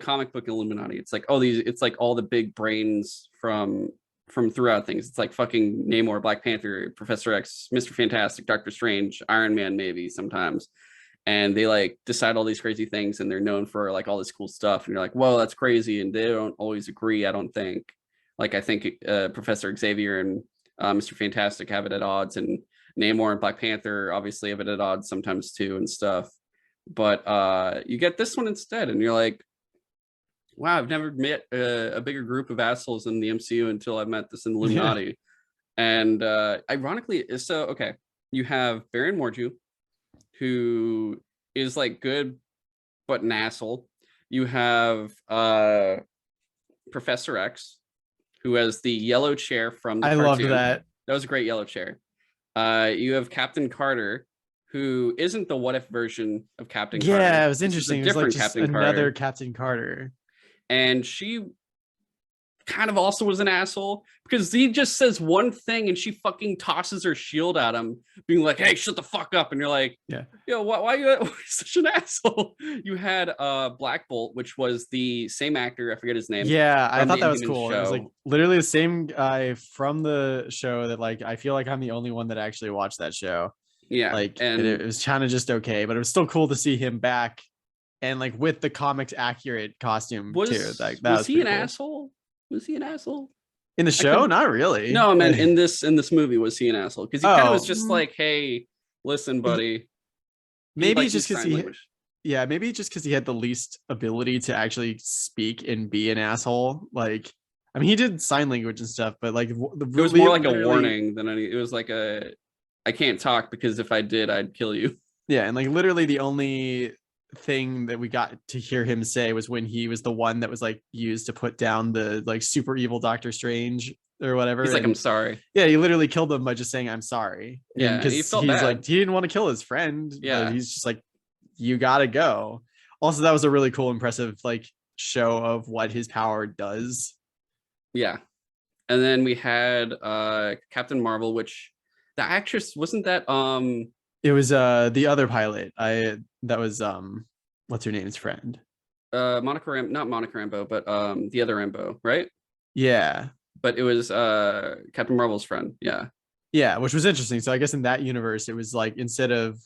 comic book Illuminati, it's like, oh, it's like all the big brains from throughout things. It's like fucking Namor, Black Panther, Professor X, Mr. Fantastic, Doctor Strange, Iron Man, maybe sometimes. And they like decide all these crazy things, and they're known for like all this cool stuff. And you're like, whoa, that's crazy. And they don't always agree, I don't think. Like I think Professor Xavier and Mr. Fantastic have it at odds, and Namor and Black Panther obviously have it at odds sometimes too and stuff. But you get this one instead, and you're like, wow, I've never met a bigger group of assholes in the MCU until I met this in Illuminati. Yeah. And ironically, so okay, you have Baron Morju, who is like good but an asshole. You have Professor X, who has the yellow chair from the cartoon. Loved that. That was a great yellow chair. You have Captain Carter, who isn't the what if version of Captain Carter. Yeah, it was interesting. It was like just Captain another Carter. Captain Carter. And she kind of also was an asshole, because he just says one thing and she fucking tosses her shield at him, being like, hey, shut the fuck up. And you're like, yeah, why are you such an asshole? You had Black Bolt, which was the same actor, I forget his name. Yeah, I thought that was cool. Show. It was like literally the same guy from the show that like I feel like I'm the only one that actually watched that show. Yeah, like and it was kind of just okay, but it was still cool to see him back, and like with the comics accurate costume too. Like that was he an cool. asshole? Was he an asshole in the show? Not really. No, man. In this movie, was he an asshole? Because he kind of was just like, hey, listen, buddy. Maybe just because maybe just because he had the least ability to actually speak and be an asshole. Like, I mean, he did sign language and stuff, but like it was more like a warning than any. It was like I can't talk because if I did, I'd kill you. Yeah, and like literally the only thing that we got to hear him say was when he was the one that was like used to put down the like super evil Doctor Strange or whatever. He's like, I'm sorry. Yeah, he literally killed him by just saying I'm sorry. Yeah, because he's bad. Like he didn't want to kill his friend. Yeah, but he's just like, you gotta go. Also, that was a really cool, impressive like show of what his power does. Yeah, and then we had Captain Marvel, which the actress wasn't that it was the other pilot. That was what's her name's friend? Not Monica Rambeau, but the other Rambeau, right? Yeah. But it was Captain Marvel's friend. Yeah. Yeah, which was interesting. So I guess in that universe, it was like instead of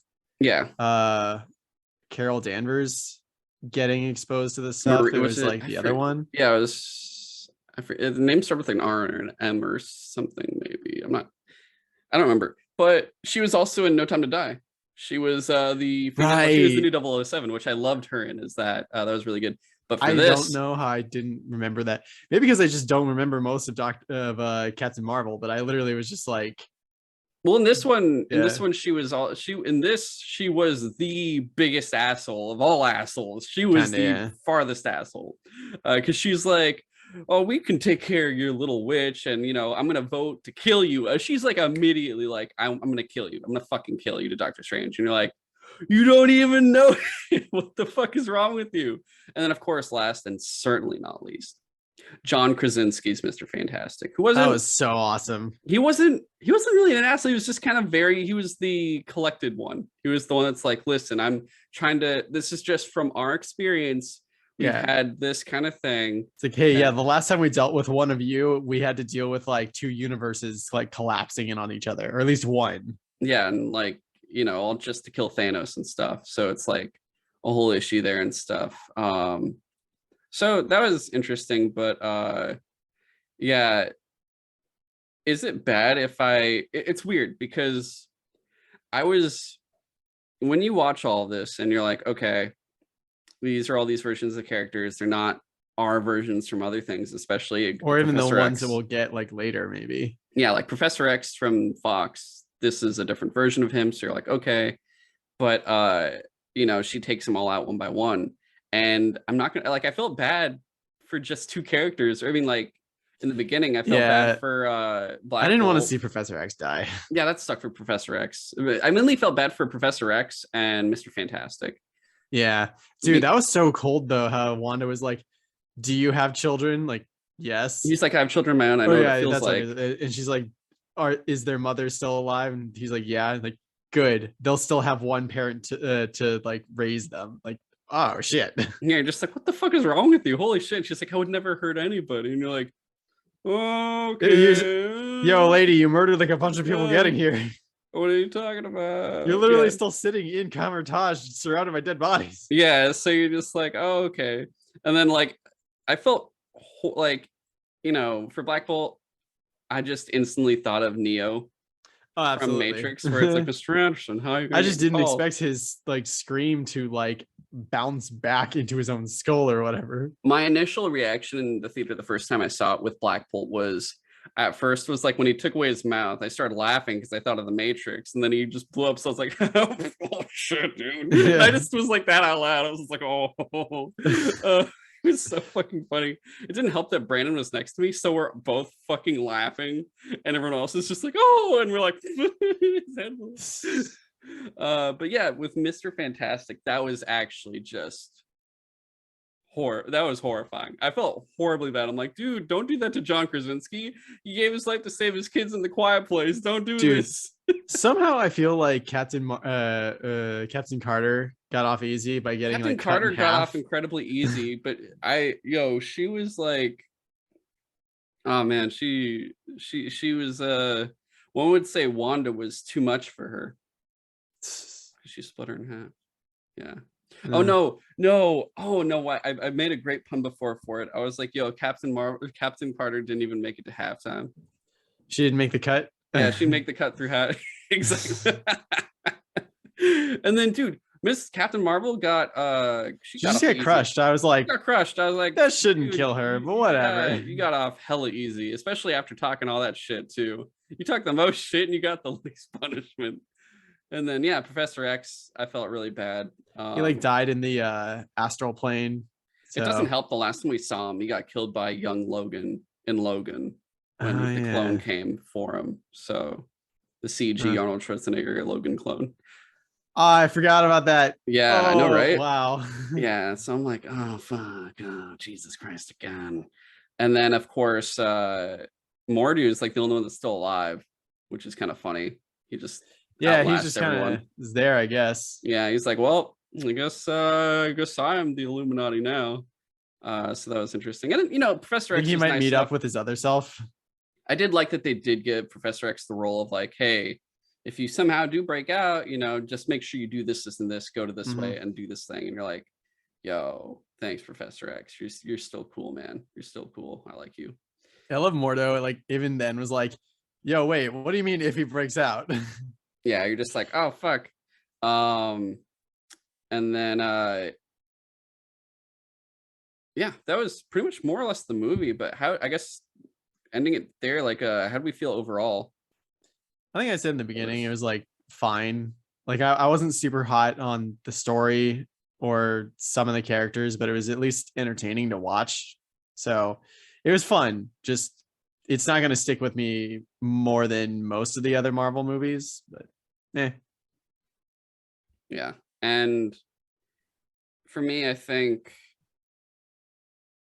Carol Danvers getting exposed to this stuff, it was like the other one. Yeah, it was. The name started with an R or an M or something. Maybe I don't remember. But she was also in No Time to Die. She was she was the new 007, which I loved her in. That was really good. But for this, I don't know how I didn't remember that. Maybe because I just don't remember most of Captain Marvel. But I literally was just like, well, in this one, she was the biggest asshole of all assholes. She was the farthest asshole, because she's like, oh, we can take care of your little witch, and I'm gonna vote to kill you. She's like immediately like, I'm gonna kill you. I'm gonna fucking kill you to Doctor Strange. And you're like, you don't even know what the fuck is wrong with you. And then of course, last and certainly not least, John Krasinski's Mr. Fantastic, who wasn't. That was so awesome. He wasn't really an asshole. He was just kind of he was the collected one. He was the one that's like, listen, this is just from our experience. We've had this kind of thing. It's like, hey, the last time we dealt with one of you, we had to deal with like two universes like collapsing in on each other, or at least one. Yeah, and like, all just to kill Thanos and stuff. So it's like a whole issue there and stuff. So that was interesting, but yeah. Is it bad if it's weird because when you watch all this and you're like, okay, these are all these versions of characters. They're not our versions from other things, especially or even the ones that we'll get like later, maybe. Yeah, like Professor X from Fox. this is a different version of him. So you're like, okay, but she takes them all out one by one. And I'm not gonna, like, I felt bad for just two characters. I mean, like, in the beginning, I felt bad for I Black didn't want to Bolt. see Professor X die. Yeah, that stuck for Professor X. I mainly felt bad for Professor X and Mr. Fantastic. Yeah, dude, that was so cold though. How Wanda was like, "Do you have children?" Like, yes. He's like, I have children of my own. I Oh know what it yeah, feels that's like. like. And she's like, is their mother still alive?" And he's like, "Yeah." Like, good. They'll still have one parent to like raise them. Like, oh shit. Yeah, you're just like, what the fuck is wrong with you? Holy shit. She's like, I would never hurt anybody. And you're like, okay. Yo, lady, you murdered like a bunch of people getting here. What are you talking about? You're literally still sitting in Camertage surrounded by dead bodies. Yeah, so you're just like, oh, okay. And then, like, I felt like, for Black Bolt, I just instantly thought of Neo from Matrix, where it's like, Mr. Anderson, how are you? I just didn't expect his like scream to like bounce back into his own skull or whatever. My initial reaction in the theater the first time I saw it with Black Bolt was, at first, was like when he took away his mouth, I started laughing because I thought of the Matrix, and then he just blew up. So I was like, oh shit, dude. Yeah. I just was like that out loud. I was just like, oh. It was so fucking funny. It didn't help that Brandon was next to me, so we're both fucking laughing, and everyone else is just like, oh, and we're like, but yeah, with Mr. Fantastic, that was actually just that was horrifying. I felt horribly bad. I'm like, dude, don't do that to John Krasinski. He gave his life to save his kids in the Quiet Place. Don't do this. Somehow I feel like Captain Carter got off easy by getting Captain Carter got off incredibly easy, but she was like, oh man, she was one would say Wanda was too much for her. She split her in half. Yeah. Oh no! Oh no! I made a great pun before for it. I was like, "Yo, Captain Carter didn't even make it to halftime. She didn't make the cut. Yeah, she make the cut through half exactly." And then, dude, Miss Captain Marvel got she just got crushed. I was like, got crushed. I was like, that shouldn't kill her, but whatever. You got off hella easy, especially after talking all that shit too. You talked the most shit and you got the least punishment. And then, yeah, Professor X, I felt really bad. He like died in the astral plane. So. It doesn't help. The last time we saw him, he got killed by young Logan in Logan when the clone came for him. So the CG Arnold Schwarzenegger Logan clone. I forgot about that. Yeah, I know, right? Wow. Yeah, so I'm like, oh fuck, oh Jesus Christ again. And then of course, Morty is like the only one that's still alive, which is kind of funny. He just he's just kind of is there, I guess. Yeah, he's like, well, I guess I am the Illuminati now. So that was interesting. And Professor X, he might meet up with his other self. I did like that they did give Professor X the role of like, hey, if you somehow do break out, just make sure you do this, this, and this, go to this way and do this thing. And you're like, yo, thanks, Professor X. You're still cool, man. You're still cool. I like you. I love Mordo. Like, even then was like, yo, wait, what do you mean if he breaks out? Yeah, you're just like, oh fuck. And then yeah, that was pretty much more or less the movie. But I guess ending it there, like, how do we feel overall? I think I said in the beginning it was like fine. Like I wasn't super hot on the story or some of the characters, but it was at least entertaining to watch. So it was fun. Just it's not going to stick with me more than most of the other Marvel movies, but yeah. And for me, I think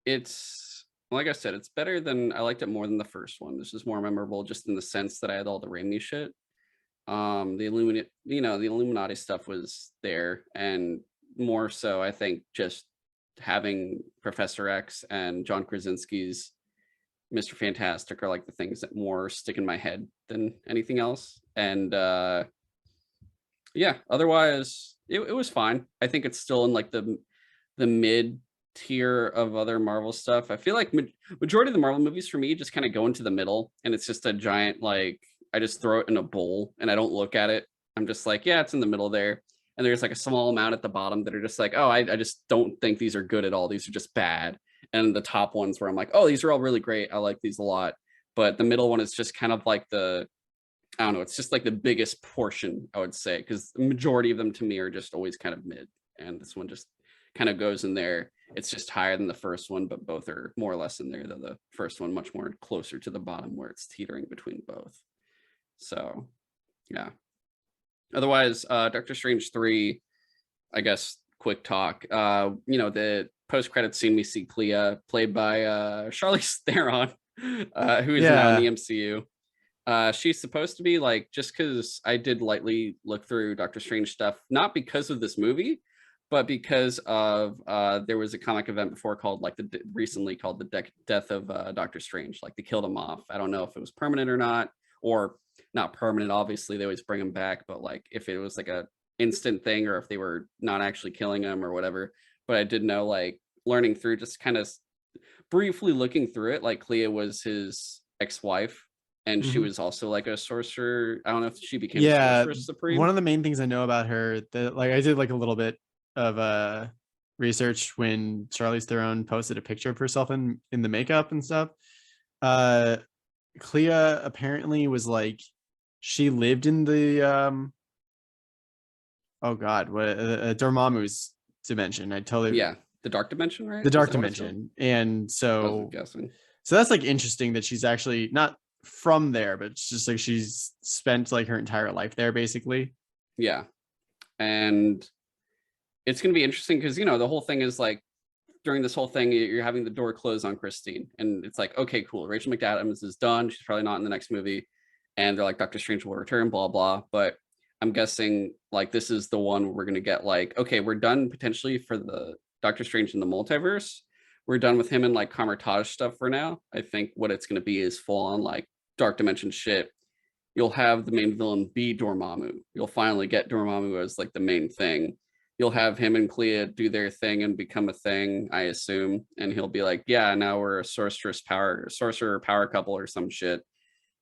it's, like I said, it's better than, I liked it more than the first one. This is more memorable just in the sense that I had all the Raimi shit. The Illuminati stuff was there, and more so, I think, just having Professor X and John Krasinski's Mr. Fantastic are like the things that more stick in my head than anything else. And yeah, otherwise it was fine. I think it's still in like the mid tier of other Marvel stuff. I feel like majority of the Marvel movies for me just kind of go into the middle, and it's just a giant, like, I just throw it in a bowl and I don't look at it. I'm just like, yeah, it's in the middle there. And there's like a small amount at the bottom that are just like, oh, I just don't think these are good at all. These are just bad. And the top ones where I'm like, oh, these are all really great. I like these a lot. But the middle one is just kind of like the I don't know, it's just like the biggest portion, I would say, because the majority of them to me are just always kind of mid, and this one just kind of goes in there. It's just higher than the first one, but both are more or less in there, though the first one much more closer to the bottom where it's teetering between both. So yeah. Otherwise, Doctor Strange 3, I guess quick talk. The post-credit scene we see Clea played by Charlize Theron, who is now in the MCU. She's supposed to be like, just because I did lightly look through Doctor Strange stuff, not because of this movie, but because of there was a comic event before called like recently called the death of Doctor Strange. Like they killed him off. I don't know if it was permanent or not, or not permanent. Obviously, they always bring him back, but like if it was like a instant thing or if they were not actually killing him or whatever. But I did know, like learning through, just kind of briefly looking through it, like Clea was his ex-wife and she was also like a sorcerer. I don't know if she became a sorceress supreme. One of the main things I know about her, that like I did like a little bit of research when Charlize Theron posted a picture of herself in the makeup and stuff. Clea apparently was like, she lived in the oh god, what Dormammu's dimension. I totally the dark dimension, right? The dark dimension. And so that's like interesting that she's actually not from there, but it's just like she's spent like her entire life there basically. Yeah. And it's going to be interesting because, the whole thing is like during this whole thing, you're having the door close on Christine. And it's like, okay, cool. Rachel McAdams is done. She's probably not in the next movie. And they're like, Doctor Strange will return, blah, blah. But I'm guessing like this is the one where we're going to get like, okay, we're done potentially for the Doctor Strange in the multiverse. We're done with him and like Kamar-Taj stuff for now. I think what it's going to be is full on like dark dimension shit. You'll have the main villain be Dormammu. You'll finally get Dormammu as like the main thing. You'll have him and Clea do their thing and become a thing, I assume. And he'll be like, yeah, now we're a sorcerer power couple or some shit.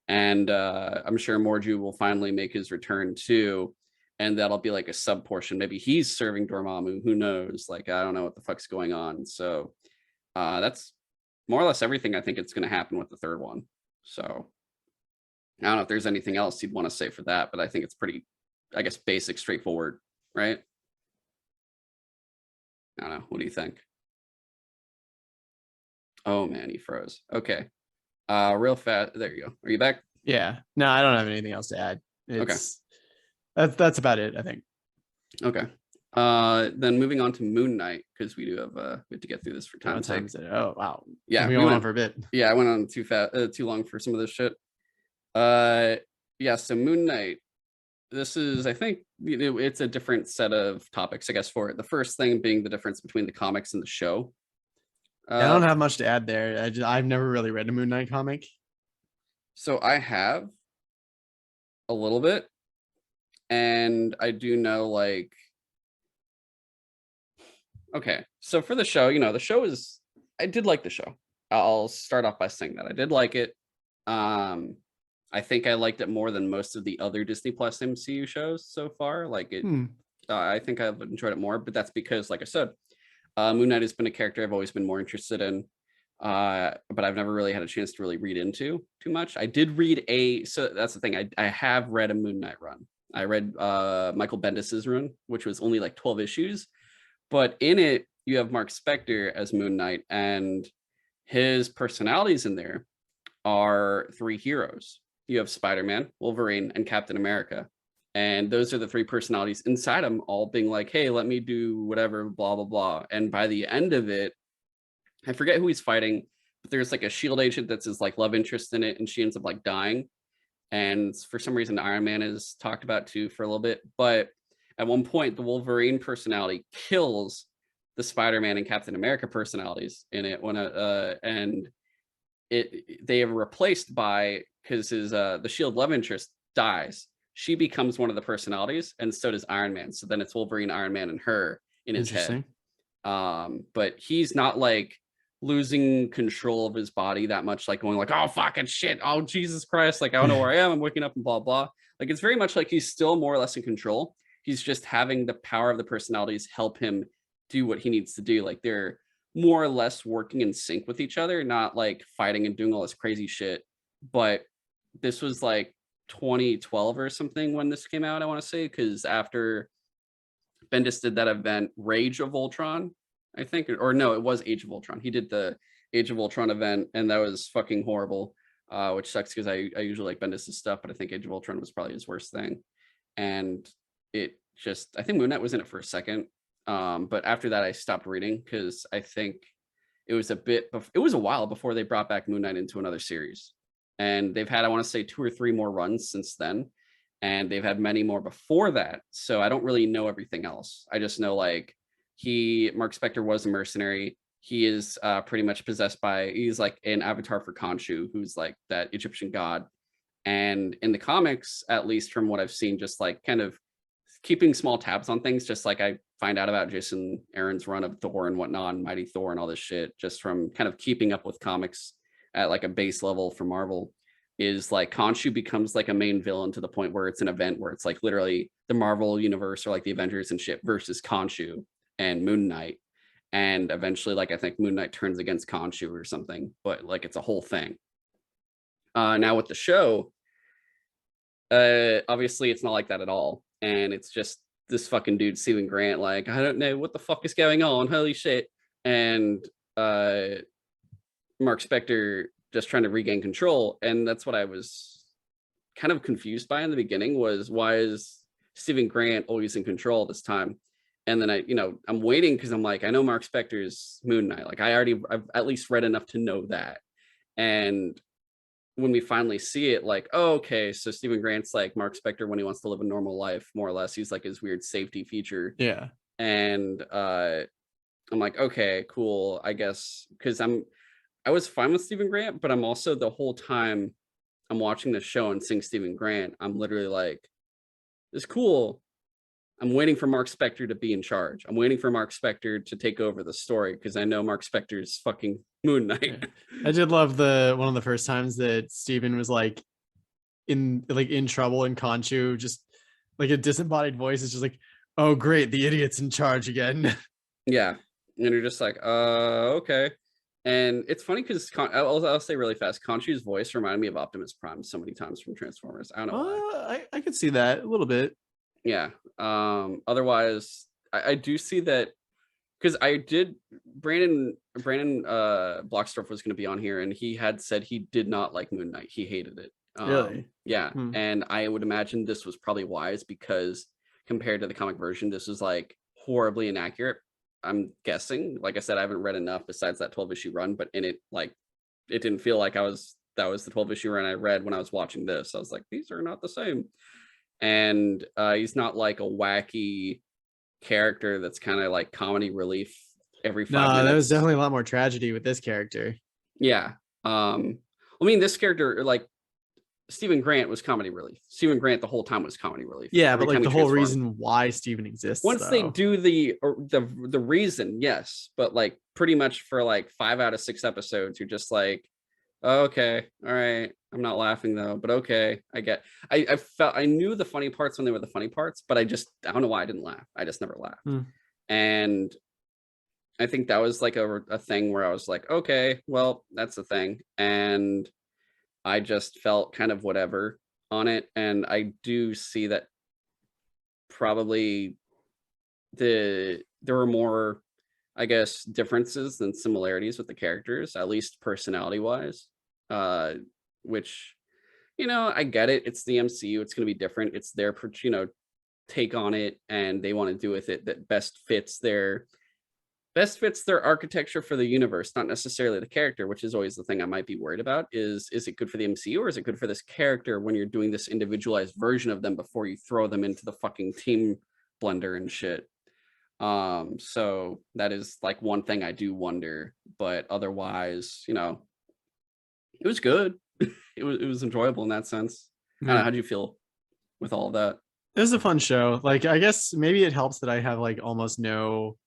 And I'm sure Morju will finally make his return too. And that'll be like a sub portion. Maybe he's serving Dormammu. Who knows? Like, I don't know what the fuck's going on. So that's more or less everything I think it's going to happen with the third one. So I don't know if there's anything else you'd want to say for that, but I think it's pretty, I guess, basic, straightforward, right? I don't know. What do you think? Oh man, he froze. Okay. Real fast. There you go. Are you back? Yeah. No, I don't have anything else to add. That's about it, I think. Okay. Then moving on to Moon Knight, because we do have we have to get through this for time's sake. Oh wow. Yeah, we went on for a bit. Yeah, I went on too long for some of this shit. Yeah, so Moon Knight. This is, I think, it's a different set of topics, I guess, for it. The first thing being the difference between the comics and the show. I don't have much to add there. I've never really read a Moon Knight comic. So I have a little bit, and I do know, like, okay, so for the show, the show is, I did like the show. I'll start off by saying that I did like it. I think I liked it more than most of the other Disney Plus MCU shows so far. Like it, I think I've enjoyed it more, but that's because, like I said, Moon Knight has been a character I've always been more interested in, but I've never really had a chance to really read into too much. I did read so that's the thing. I have read a Moon Knight run. I read Michael Bendis's run, which was only like 12 issues, but in it you have Mark Spector as Moon Knight, and his personalities in there are three heroes. You have Spider-Man, Wolverine, and Captain America. And those are the three personalities inside him, all being like, hey, let me do whatever, blah, blah, blah. And by the end of it, I forget who he's fighting, but there's like a SHIELD agent that's his like love interest in it, and she ends up like dying. And for some reason, Iron Man is talked about too for a little bit. But at one point, the Wolverine personality kills the Spider-Man and Captain America personalities in it and they are replaced by, because his the SHIELD love interest dies. She becomes one of the personalities, and so does Iron Man. So then it's Wolverine, Iron Man, and her in his head. But he's not like losing control of his body that much, like going like, oh fucking shit, oh Jesus Christ, like I don't know where I am, I'm waking up and blah blah. Like it's very much like he's still more or less in control. He's just having the power of the personalities help him do what he needs to do. Like they're more or less working in sync with each other, not like fighting and doing all this crazy shit. But this was like 2012 or something when this came out, I want to say, because after Bendis did that event, Rage of Ultron, I think, or no, it was Age of Ultron. He did the Age of Ultron event, and that was fucking horrible, which sucks because I usually like Bendis' stuff, but I think Age of Ultron was probably his worst thing. And it just, I think Moon Knight was in it for a second, but after that I stopped reading because I think it was it was a while before they brought back Moon Knight into another series, and they've had, I want to say, 2 or 3 more runs since then, and they've had many more before that. So I don't really know everything else. I just know like Mark Spector was a mercenary. He is pretty much possessed by, he's like an avatar for Khonshu, who's like that Egyptian god. And in the comics, at least from what I've seen, just like kind of keeping small tabs on things, just like I find out about Jason Aaron's run of Thor and whatnot, and Mighty Thor and all this shit, just from kind of keeping up with comics at like a base level for Marvel, is like Khonshu becomes like a main villain to the point where it's an event where it's like literally the Marvel universe or like the Avengers and shit versus Khonshu and Moon Knight. And eventually, like, I think Moon Knight turns against Khonshu or something, but like it's a whole thing. Now with the show, obviously it's not like that at all. And it's just this fucking dude, Stephen Grant, like, I don't know what the fuck is going on. Holy shit. And Mark Spector just trying to regain control. And that's what I was kind of confused by in the beginning, was why is Stephen Grant always in control this time? And then I'm waiting because I'm like, I know Mark Spector's Moon Knight. Like I've at least read enough to know that. And when we finally see it, like, oh, okay, so Stephen Grant's like Mark Spector when he wants to live a normal life, more or less. He's like his weird safety feature. Yeah. And I'm like, okay, cool, I guess, because I was fine with Stephen Grant, but I'm also, the whole time I'm watching the show and seeing Stephen Grant, I'm literally like, it's cool. I'm waiting for Mark Spector to be in charge. I'm waiting for Mark Spector to take over the story because I know Mark Spector's fucking Moon Knight. Yeah. I did love one of the first times that Steven was like in trouble, and Khonshu just like a disembodied voice is just like, oh great, the idiot's in charge again. Yeah. And you're just like, okay. And it's funny because I'll say really fast, Khonshu's voice reminded me of Optimus Prime so many times from Transformers. I don't know why. I could see that a little bit. Yeah. Otherwise, I do see that, because I did, Brandon Blocksdorf was going to be on here, and he had said he did not like Moon Knight. He hated it. Really? Yeah. And I would imagine this was probably wise, because compared to the comic version, this is like horribly inaccurate. I'm guessing. Like I said, I haven't read enough besides that 12-issue run, but in it, like, it didn't feel like that was the 12-issue run I read when I was watching this. I was like, these are not the same. And he's not like a wacky character that's kind of like comedy relief every 5 minutes. There was definitely a lot more tragedy with this character. Yeah. I mean, this character, like, Stephen Grant was comedy relief. Stephen Grant the whole time was comedy relief. Yeah, but like the whole reason why Stephen exists. Once they do the reason, yes, but like pretty much for like 5 out of 6 episodes, you're just like, oh, okay, all right. I'm not laughing though, but okay, I get. I felt, I knew the funny parts when they were the funny parts, but I don't know why I didn't laugh. I just never laughed. And I think that was like a thing where I was like, okay, well, that's the thing. And I just felt kind of whatever on it. And I do see that probably there were more, I guess, differences than similarities with the characters, at least personality wise, which, I get it. It's the MCU. It's going to be different. It's their, take on it, and they want to do with it that best fits their architecture for the universe, not necessarily the character, which is always the thing I might be worried about. Is it good for the MCU, or is it good for this character when you're doing this individualized version of them before you throw them into the fucking team blender and shit? So that is like one thing I do wonder, but otherwise, it was good. it was enjoyable in that sense. I don't know, how do you feel with all of that? It was a fun show. Like, I guess maybe it helps that I have like almost no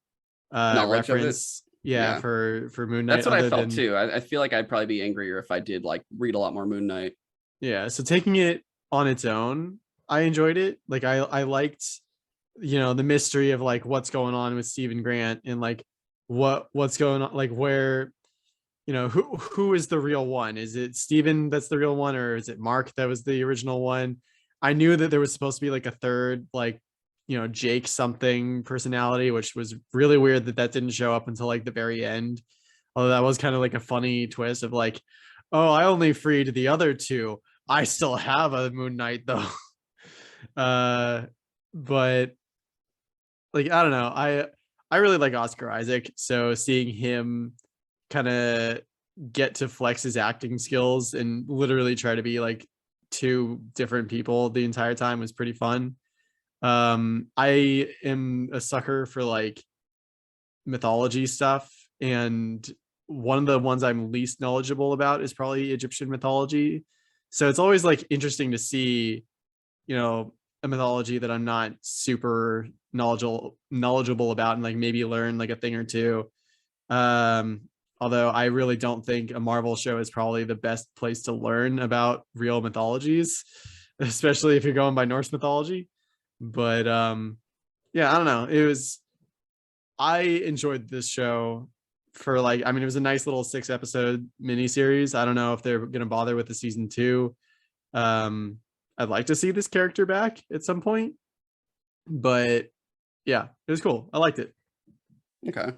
reference for Moon Knight. That's what I felt too. I feel like I'd probably be angrier if I did like read a lot more Moon Knight. Yeah, so taking it on its own, I enjoyed it. Like I liked the mystery of like what's going on with Stephen Grant, and like what's going on, like where who is the real one? Is it Steven that's the real one, or is it Mark that was the original one? I knew that there was supposed to be like a third, like, Jake something personality, which was really weird that didn't show up until like the very end. Although that was kind of like a funny twist of like, oh, I only freed the other two. I still have a Moon Knight though. But like, I don't know. I really like Oscar Isaac, so seeing him kind of get to flex his acting skills and literally try to be like two different people the entire time was pretty fun. I am a sucker for like mythology stuff, and one of the ones I'm least knowledgeable about is probably Egyptian mythology. So it's always like interesting to see, a mythology that I'm not super knowledgeable about, and like maybe learn like a thing or two. Um, Although I really don't think a Marvel show is probably the best place to learn about real mythologies, especially if you're going by Norse mythology. But yeah, I don't know. I enjoyed this show for like, I mean, it was a nice little 6-episode miniseries. I don't know if they're gonna bother with the season 2. I'd like to see this character back at some point, but yeah, it was cool. I liked it. Okay.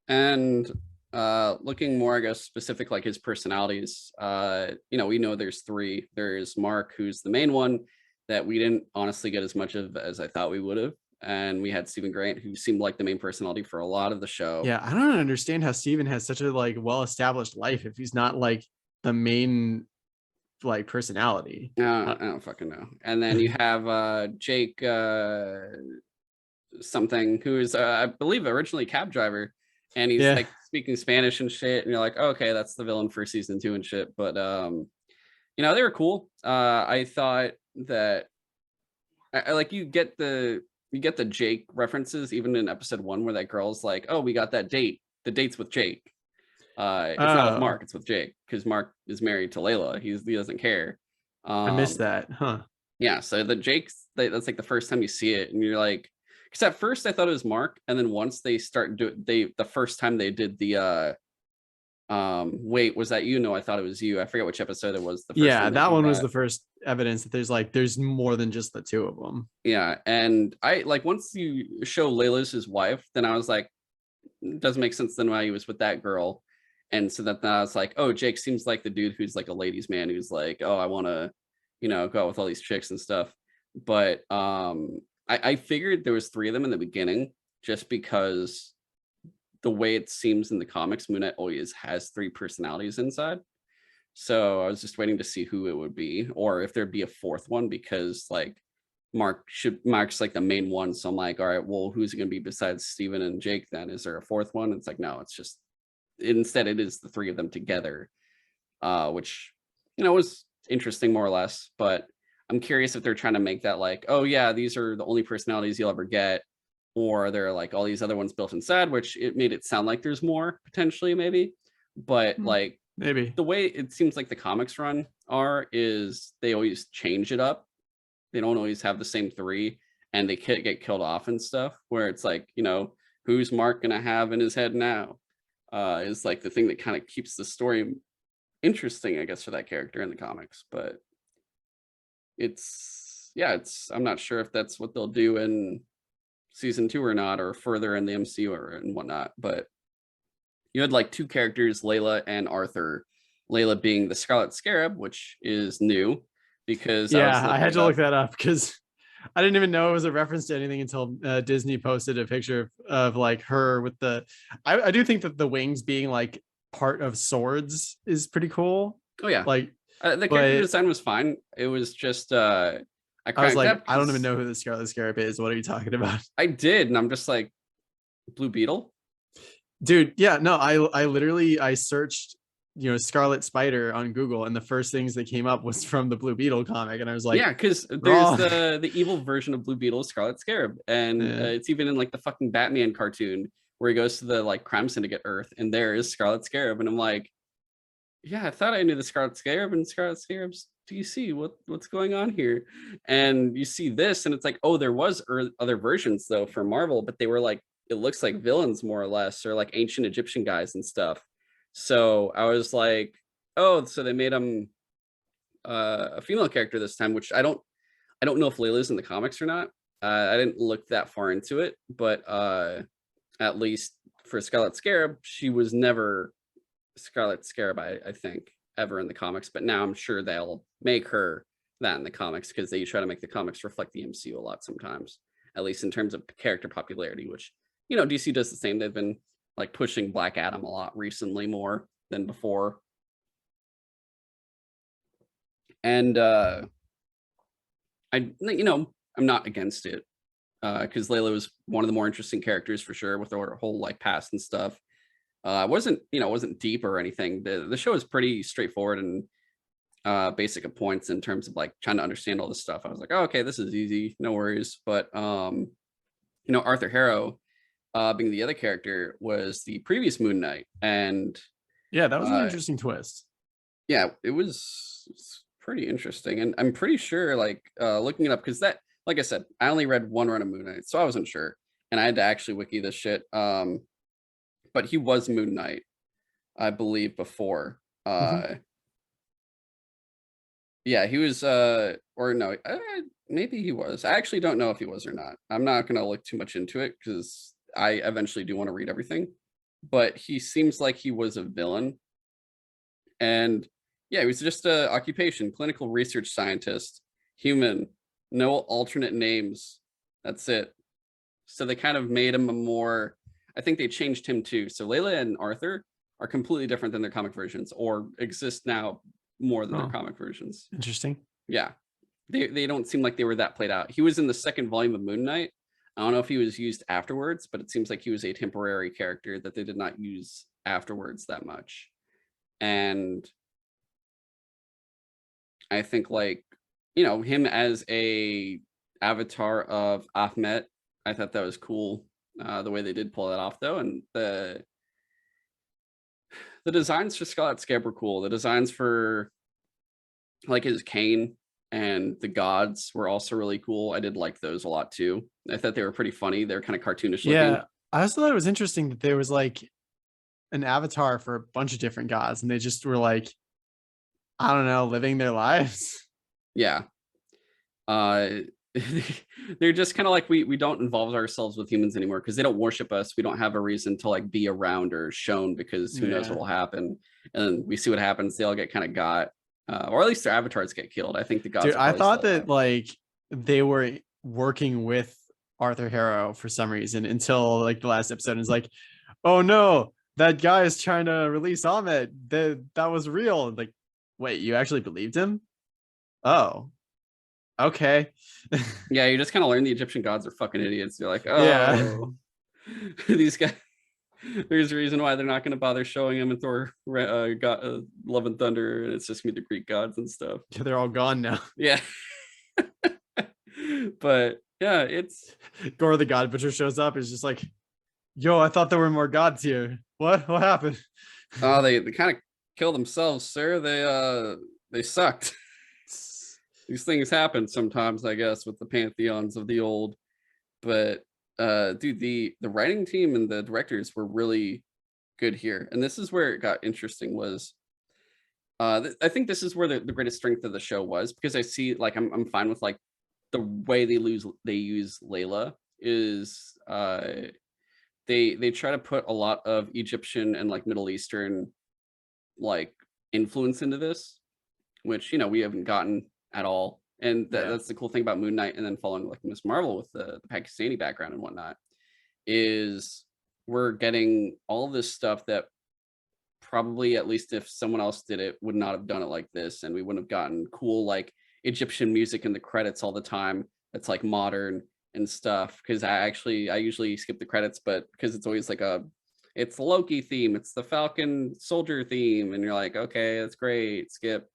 And looking more, I guess, specific like his personalities, we know there's 3. There's Mark, who's the main one that we didn't honestly get as much of as I thought we would have. And we had Stephen Grant, who seemed like the main personality for a lot of the show. Yeah, I don't understand how Steven has such a like well-established life if he's not like the main like personality. I don't fucking know. And then you have Jake something, who is I believe originally a cab driver, and he's like speaking Spanish and shit, and you're like, oh, okay, that's the villain for season 2 and shit. But they were cool. I thought that I like you get the Jake references even in episode 1, where that girl's like, oh, we got that date. The date's with Jake. It's not with Mark, it's with Jake, because Mark is married to Layla. He doesn't care. I missed that, huh? Yeah, so the Jake's that's like the first time you see it, and you're like, because at first I thought it was Mark, and then once they start the first time they did the wait, was that you? No, I thought it was you. I forget which episode it was. The first that one was the first evidence that there's more than just the 2 of them. Yeah, and I like, once you show Layla's his wife, then I was like, it doesn't make sense then why he was with that girl. And so that I was like, oh, Jake seems like the dude who's like a ladies' man, who's like, oh, I want to, go out with all these chicks and stuff. But I figured there was 3 of them in the beginning, just because the way it seems in the comics, Moon Knight always has 3 personalities inside. So I was just waiting to see who it would be, or if there'd be a 4th one, because like Mark's like the main one. So I'm like, all right, well, who's it gonna be besides Steven and Jake then? Is there a 4th one? It's like, no, it's just, instead it is the 3 of them together, which was interesting, more or less. But I'm curious if they're trying to make that like, oh yeah, these are the only personalities you'll ever get, or there are like all these other ones built inside, which it made it sound like there's more potentially, maybe. But like, maybe the way it seems like the comics run is they always change it up. They don't always have the same 3, and they get killed off and stuff, where it's like, who's Mark gonna have in his head now, is like the thing that kind of keeps the story interesting, I guess, for that character in the comics. But I'm not sure if that's what they'll do in season 2 or not, or further in the MCU or and whatnot. But you had like 2 characters, Layla and Arthur. Layla being the Scarlet Scarab, which is new, because I had to look that up, because I didn't even know it was a reference to anything until Disney posted a picture of like her with the. I do think that the wings being like part of swords is pretty cool. Oh yeah, like the character design was fine. It was just I was like, I don't even know who the Scarlet Scarab is. What are you talking about? I did, and I'm just like, Blue Beetle, dude. Yeah, no, I literally I searched Scarlet Spider on Google, and the first things that came up was from the Blue Beetle comic, and I was like, yeah, because there's the evil version of Blue Beetle, Scarlet Scarab, and it's even in like the fucking Batman cartoon where he goes to the like crime syndicate Earth, and there is Scarlet Scarab, and I'm like, yeah, I thought I knew the Scarlet Scarab and Scarlet Scarab's DC. What's going on here? And you see this, and it's like, oh, there was other versions though for Marvel, but they were like, it looks like villains more or less, or like ancient Egyptian guys and stuff. So I was like, oh, so they made him a female character this time, which I don't know if Layla's in the comics or not. I didn't look that far into it, but at least for Scarlet Scarab, she was never Scarlet Scarab, I think, ever in the comics. But now I'm sure they'll make her that in the comics because they try to make the comics reflect the MCU a lot sometimes, at least in terms of character popularity, which, you know, DC does the same. They've been like pushing Black Adam a lot recently more than before. And you know, I'm not against it because Layla was one of the more interesting characters for sure with her whole like past and stuff. Wasn't, you know, wasn't deep or anything. The show is pretty straightforward and basic at points in terms of like trying to understand all this stuff. I was like, oh, okay, this is easy, no worries. But you know, Arthur Harrow, being the other character, was the previous Moon Knight, and Yeah, that was an interesting twist. yeah, it's pretty interesting, and I'm pretty sure, like looking it up, because that, like I said, I only read one run of Moon Knight, so I wasn't sure, and I had to actually wiki this shit. But he was Moon Knight, I believe, before. Yeah, he was, or no, maybe he was. I actually don't know if he was or not. I'm not gonna look too much into it because I eventually do want to read everything. But he seems like he was a villain, and yeah, he was just a occupation, clinical research scientist, human, no alternate names. That's it. So they kind of made him a more. I think they changed him too. So Layla and Arthur are completely different than their comic versions, or exist now more than their comic versions. Interesting. Yeah, they don't seem like they were that played out. He was in the second volume of Moon Knight. I don't know if he was used afterwards, but it seems like he was a temporary character that they did not use afterwards that much. And I think, like, you know, him as a avatar of Ahmet, I thought that was cool. The way they did pull that off, though, and the designs for Scarlet Scab were cool. The designs for like his cane and the gods were also really cool. I did like those a lot too. I thought they were pretty funny. They're kind of cartoonish looking. Yeah, I also thought it was interesting that there was like an avatar for a bunch of different gods, and they just were like, I don't know, living their lives. Yeah. Uh they're just kind of like, we don't involve ourselves with humans anymore because they don't worship us. We don't have a reason to like be around or shown because who knows what will happen. And we see what happens. They all get kind of got, or at least their avatars get killed. I think the gods. Dude, I thought that like they were working with Arthur Harrow for some reason until like the last episode. And it's like, oh no, that guy is trying to release Ahmed. That was real. Like, wait, you actually believed him? Oh, okay. Yeah, you just kind of learn the Egyptian gods are fucking idiots. You're like, oh, yeah. These guys. There's a reason why they're not going to bother showing him in Thor, Love and Thunder, and it's just me the Greek gods and stuff. Yeah, they're all gone now. Yeah. But yeah, it's Gore the God Butcher shows up. It's just like, yo, I thought there were more gods here. What happened? Oh, they kind of kill themselves, sir. They sucked. These things happen sometimes, I guess, with the pantheons of the old. But dude, the writing team and the directors were really good here, and this is where it got interesting. Was I think this is where the greatest strength of the show was, because I see, like, I'm fine with like the way they use Layla is they try to put a lot of Egyptian and like Middle Eastern like influence into this, which, you know, we haven't gotten at all. And that's the cool thing about Moon Knight, and then following like Miss Marvel with the Pakistani background and whatnot, is we're getting all this stuff that probably, at least if someone else did it, would not have done it like this, and we wouldn't have gotten cool like Egyptian music in the credits all the time that's like modern and stuff. Because I usually skip the credits, but because it's always like it's the Loki theme, it's the Falcon Soldier theme, and you're like, okay, that's great, skip.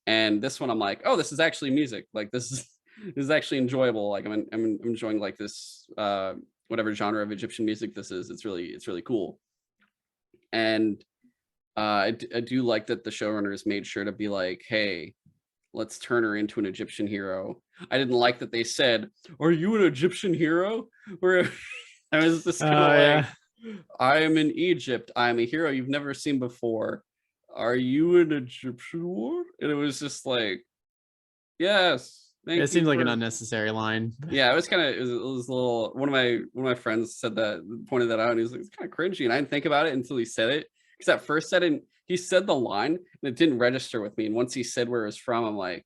And this one, I'm like, oh, this is actually music. Like, this is actually enjoyable. Like, I'm enjoying like this whatever genre of Egyptian music this is. It's really cool. And I do like that the showrunners made sure to be like, hey, let's turn her into an Egyptian hero. I didn't like that they said, are you an Egyptian hero? Where I was just kind of like, I am in Egypt. I'm a hero you've never seen before. Are you an Egyptian war? And it was just like, yes, It thank you seems like an for. unnecessary line. Yeah, it was kind of, it was a little, one of my friends said that, pointed that out, and he was like, it's kind of cringy. And I didn't think about it until he said it. Because at first he said the line and it didn't register with me. And once he said where it was from, I'm like,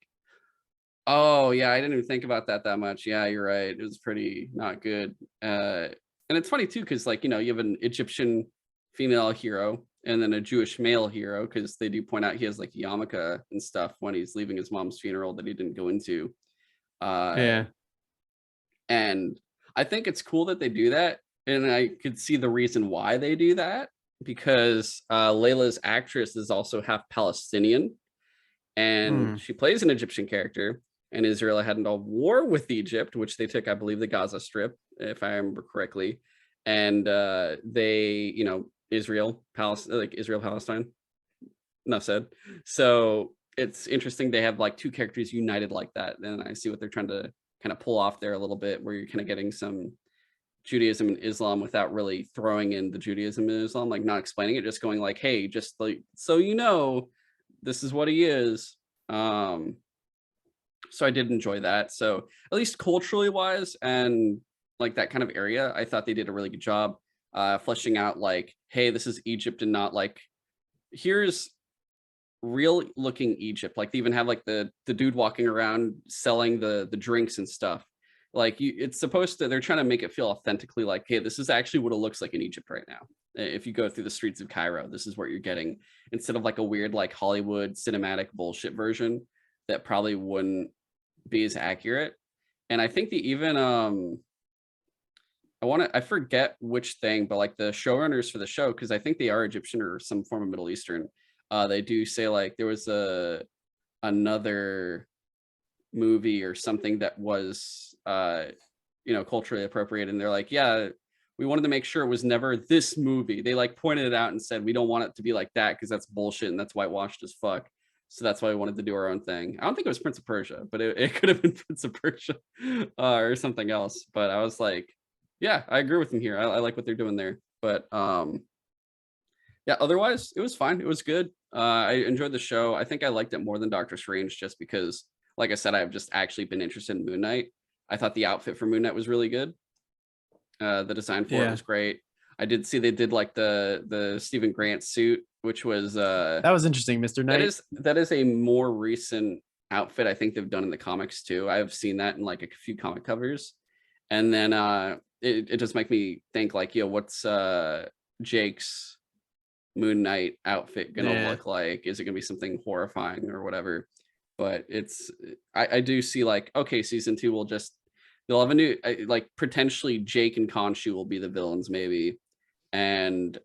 oh yeah, I didn't even think about that much. Yeah, you're right. It was pretty not good. And it's funny too, because like, you have an Egyptian female hero and then a Jewish male hero, because they do point out he has like yarmulke and stuff when he's leaving his mom's funeral that he didn't go into. Uh, Yeah. and I think it's cool that they do that. And I could see the reason why they do that, because Layla's actress is also half Palestinian and Hmm. she plays an Egyptian character. And Israel had a war with Egypt, which they took, I believe, the Gaza Strip, if I remember correctly. And they, Israel, Palestine, enough said. So it's interesting they have like two characters united like that. And I see what they're trying to kind of pull off there a little bit, where you're kind of getting some Judaism and Islam without really throwing in the Judaism and Islam, like not explaining it, just going like, hey, just like, so this is what he is. So I did enjoy that. So at least culturally wise and like that kind of area, I thought they did a really good job fleshing out like, hey, this is Egypt, and not like, here's real looking Egypt. Like they even have like the dude walking around selling the drinks and stuff. Like it's supposed to, they're trying to make it feel authentically like, hey, this is actually what it looks like in Egypt right now. If you go through the streets of Cairo, this is what you're getting, instead of like a weird like Hollywood cinematic bullshit version that probably wouldn't be as accurate. And I think the even I forget which thing, but like the showrunners for the show, because I think they are Egyptian or some form of Middle Eastern, they do say like there was another movie or something that was culturally appropriate, and they're like, yeah, we wanted to make sure it was never this movie. They like pointed it out and said, we don't want it to be like that because that's bullshit and that's whitewashed as fuck. So that's why we wanted to do our own thing. I don't think it was Prince of Persia, but it could have been Prince of Persia or something else. But I was like, yeah, I agree with him here. I like what they're doing there. But yeah, otherwise it was fine. It was good. I enjoyed the show. I think I liked it more than Doctor Strange, just because, like I said, I've just actually been interested in Moon Knight. I thought the outfit for Moon Knight was really good. The design for it was great. I did see they did like the Stephen Grant suit, which was That was interesting, Mr. Knight. that is a more recent outfit I think they've done in the comics too. I've seen that in like a few comic covers. And then it just make me think like, what's Jake's Moon Knight outfit gonna look like? Is it gonna be something horrifying or whatever? But I do see like, okay, season 2 will just, they'll have a new like potentially Jake and Khonshu will be the villains maybe, and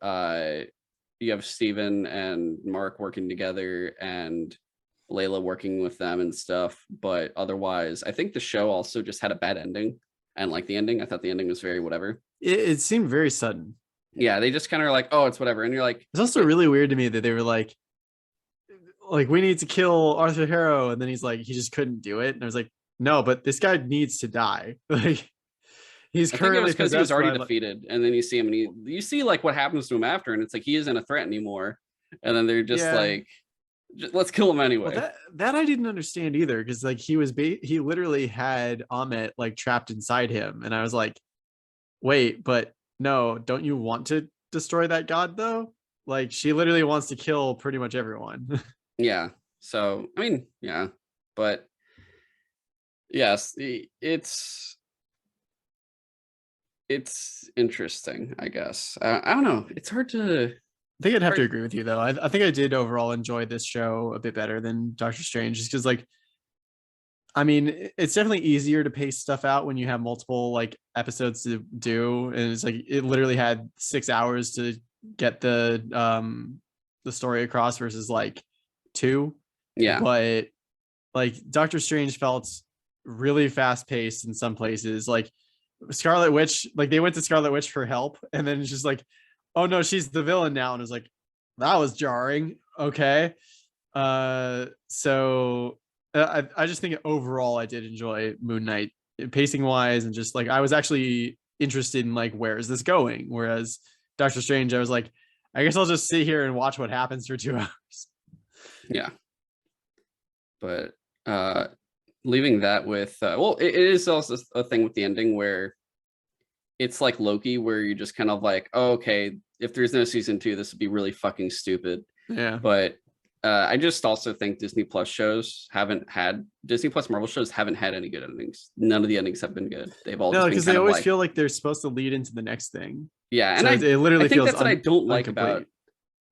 you have Steven and Mark working together and Layla working with them and stuff. But otherwise, I think the show also just had a bad ending. And like the ending, I thought the ending was very whatever. It seemed very sudden. Yeah, they just kind of are like, oh, it's whatever. And you're like, it's also really weird to me that they were like, we need to kill Arthur Harrow. And then he's like, he just couldn't do it. And I was like, no, but this guy needs to die. Like, he's currently because he was already defeated, and then you see him, and you see like what happens to him after, and it's like he isn't a threat anymore, and then they're just like, let's kill him anyway. Well, that I didn't understand either, because like he literally had Ahmet like trapped inside him, and I was like, wait, but no, don't you want to destroy that god though? Like she literally wants to kill pretty much everyone. Yeah. So I mean, yeah, but yes, it's interesting, I guess. I don't know. It's hard to. I think I'd have to agree with you though. I think I did overall enjoy this show a bit better than Doctor Strange, just because like, I mean, it's definitely easier to pace stuff out when you have multiple like episodes to do, and it's like it literally had 6 hours to get the story across versus like 2. Yeah. But like Doctor Strange felt really fast paced in some places. Like Scarlet Witch, like they went to Scarlet Witch for help, and then it's just like, oh no, she's the villain now, and it's like, that was jarring. Okay. So I just think overall I did enjoy Moon Knight pacing wise, and just like I was actually interested in like, where is this going? Whereas Doctor Strange, I was like, I guess I'll just sit here and watch what happens for 2 hours. Yeah. But leaving that with well, it is also a thing with the ending where it's like Loki, where you're just kind of like, oh, okay, if there's no season 2, this would be really fucking stupid. Yeah. But I just also think Disney Plus Marvel shows haven't had any good endings. None of the endings have been good. They've all just been because they kind of always like, feel like they're supposed to lead into the next thing. yeah. So And it literally I think feels that's what I don't like incomplete. about.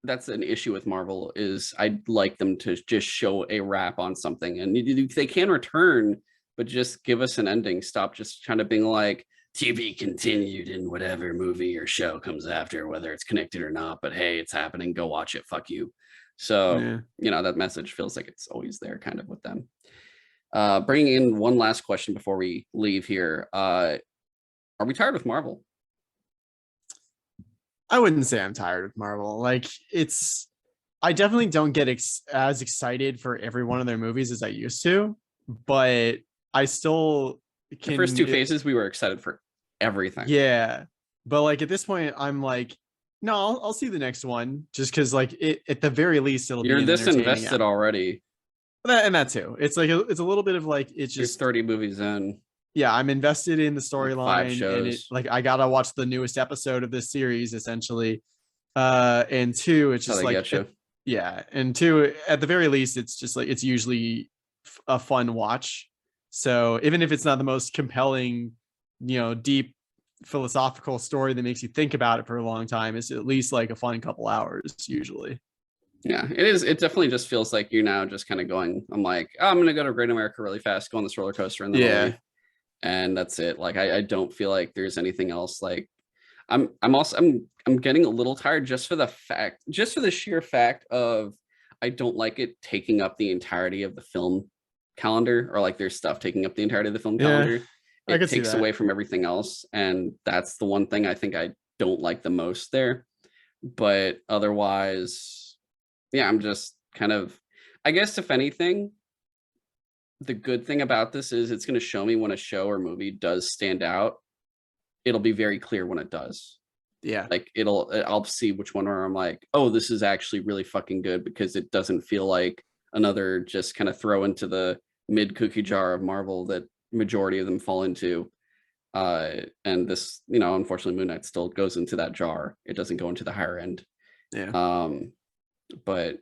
That's an issue with Marvel is I'd like them to just show a wrap on something, and they can return, but just give us an ending. Stop just trying to being like to be continued in whatever movie or show comes after, whether it's connected or not. But hey, it's happening. Go watch it. Fuck you. So that message feels like it's always there, kind of with them. Bringing in one last question before we leave here. Are we tired with Marvel? I wouldn't say I'm tired of Marvel. Like I definitely don't get as excited for every one of their movies as I used to, but I still can. The first 2 phases, we were excited for everything. Yeah, but like at this point, I'm like, no, I'll see the next one just because like at the very least it'll You're be this invested already. And that too. It's like it's a little bit of like it's just 30 movies in. Yeah, I'm invested in the storyline, like and like I gotta watch the newest episode of this series essentially. And 2, it's just like and 2 at the very least, it's just like it's usually a fun watch. So even if it's not the most compelling, deep philosophical story that makes you think about it for a long time, it's at least like a fun couple hours usually. Yeah, it is. It definitely just feels like you're now just kind of going. I'm like, oh, I'm gonna go to Great America really fast, go on this roller coaster, and then I'll leave. And that's it. Like I don't feel like there's anything else. Like I'm getting a little tired just for the sheer fact of I don't like it taking up the entirety of the film calendar, or like there's stuff taking up the entirety of the film calendar. It takes away from everything else, and that's the one thing I think I don't like the most there. But otherwise, yeah, I'm just kind of, I guess if anything, the good thing about this is it's going to show me when a show or movie does stand out. It'll be very clear when it does. Yeah. Like I'll see which one where I'm like, oh, this is actually really fucking good, because it doesn't feel like another just kind of throw into the mid cookie jar of Marvel that majority of them fall into. And this, unfortunately Moon Knight still goes into that jar. It doesn't go into the higher end. Yeah. But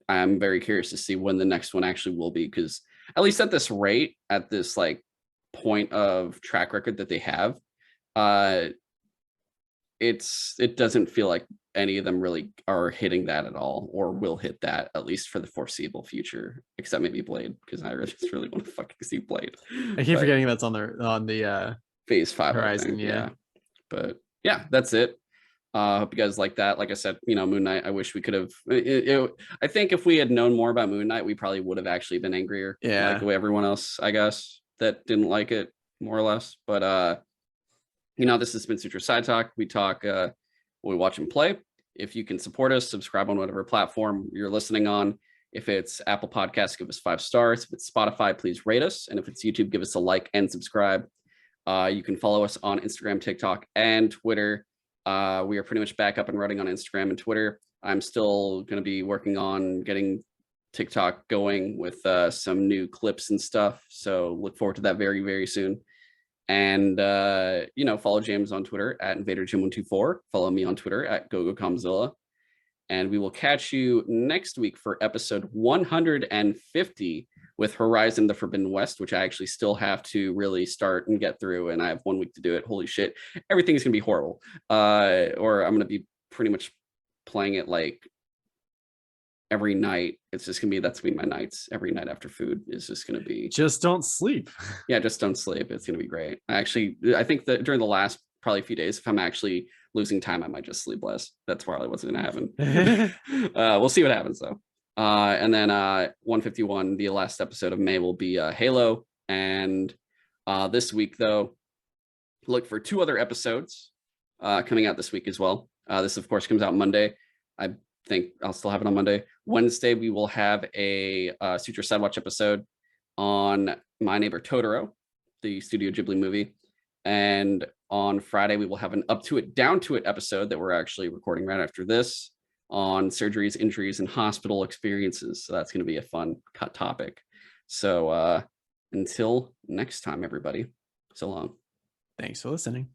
I'm very curious to see when the next one actually will be, because at least at this rate, at this like point of track record that they have, it doesn't feel like any of them really are hitting that at all, or will hit that, at least for the foreseeable future, except maybe Blade, because I really want to fucking see Blade. I keep forgetting that's on the phase 5 horizon. Yeah. But yeah, that's it. Hope you guys like that. Like I said, Moon Knight, I wish we could have, I think if we had known more about Moon Knight, we probably would have actually been angrier. Yeah. Like the way everyone else, I guess, that didn't like it, more or less. But, this has been Sutro Sidetalk. We talk, we watch and play. If you can support us, subscribe on whatever platform you're listening on. If it's Apple Podcasts, give us 5 stars. If it's Spotify, please rate us. And if it's YouTube, give us a like and subscribe. You can follow us on Instagram, TikTok, and Twitter. We are pretty much back up and running on Instagram and Twitter. I'm still going to be working on getting TikTok going with some new clips and stuff. So look forward to that very, very soon. And, follow James on Twitter at InvaderJim124. Follow me on Twitter at GoGoComzilla. And we will catch you next week for episode 150 with Horizon the Forbidden West, which I actually still have to really start and get through. And I have 1 week to do it. Holy shit. Everything's going to be horrible. Or I'm going to be pretty much playing it like every night. It's just that's gonna be my nights. Every night after food is just gonna be just don't sleep. Yeah, just don't sleep. It's gonna be great. I think that during the last probably few days, if I'm actually losing time, I might just sleep less. That's probably what's gonna happen. We'll see what happens though. And then 151, the last episode of May, will be Halo. And this week though, look for 2 other episodes coming out this week as well. This of course comes out Monday. I think I'll still have it on Monday. Wednesday, we will have a Sutro Sidewatch episode on My Neighbor Totoro, the Studio Ghibli movie. And On Friday, we will have an up to it, down to it episode that we're actually recording right after this on surgeries, injuries, and hospital experiences. So that's going to be a fun cut topic. So until next time, everybody, so long. Thanks for listening.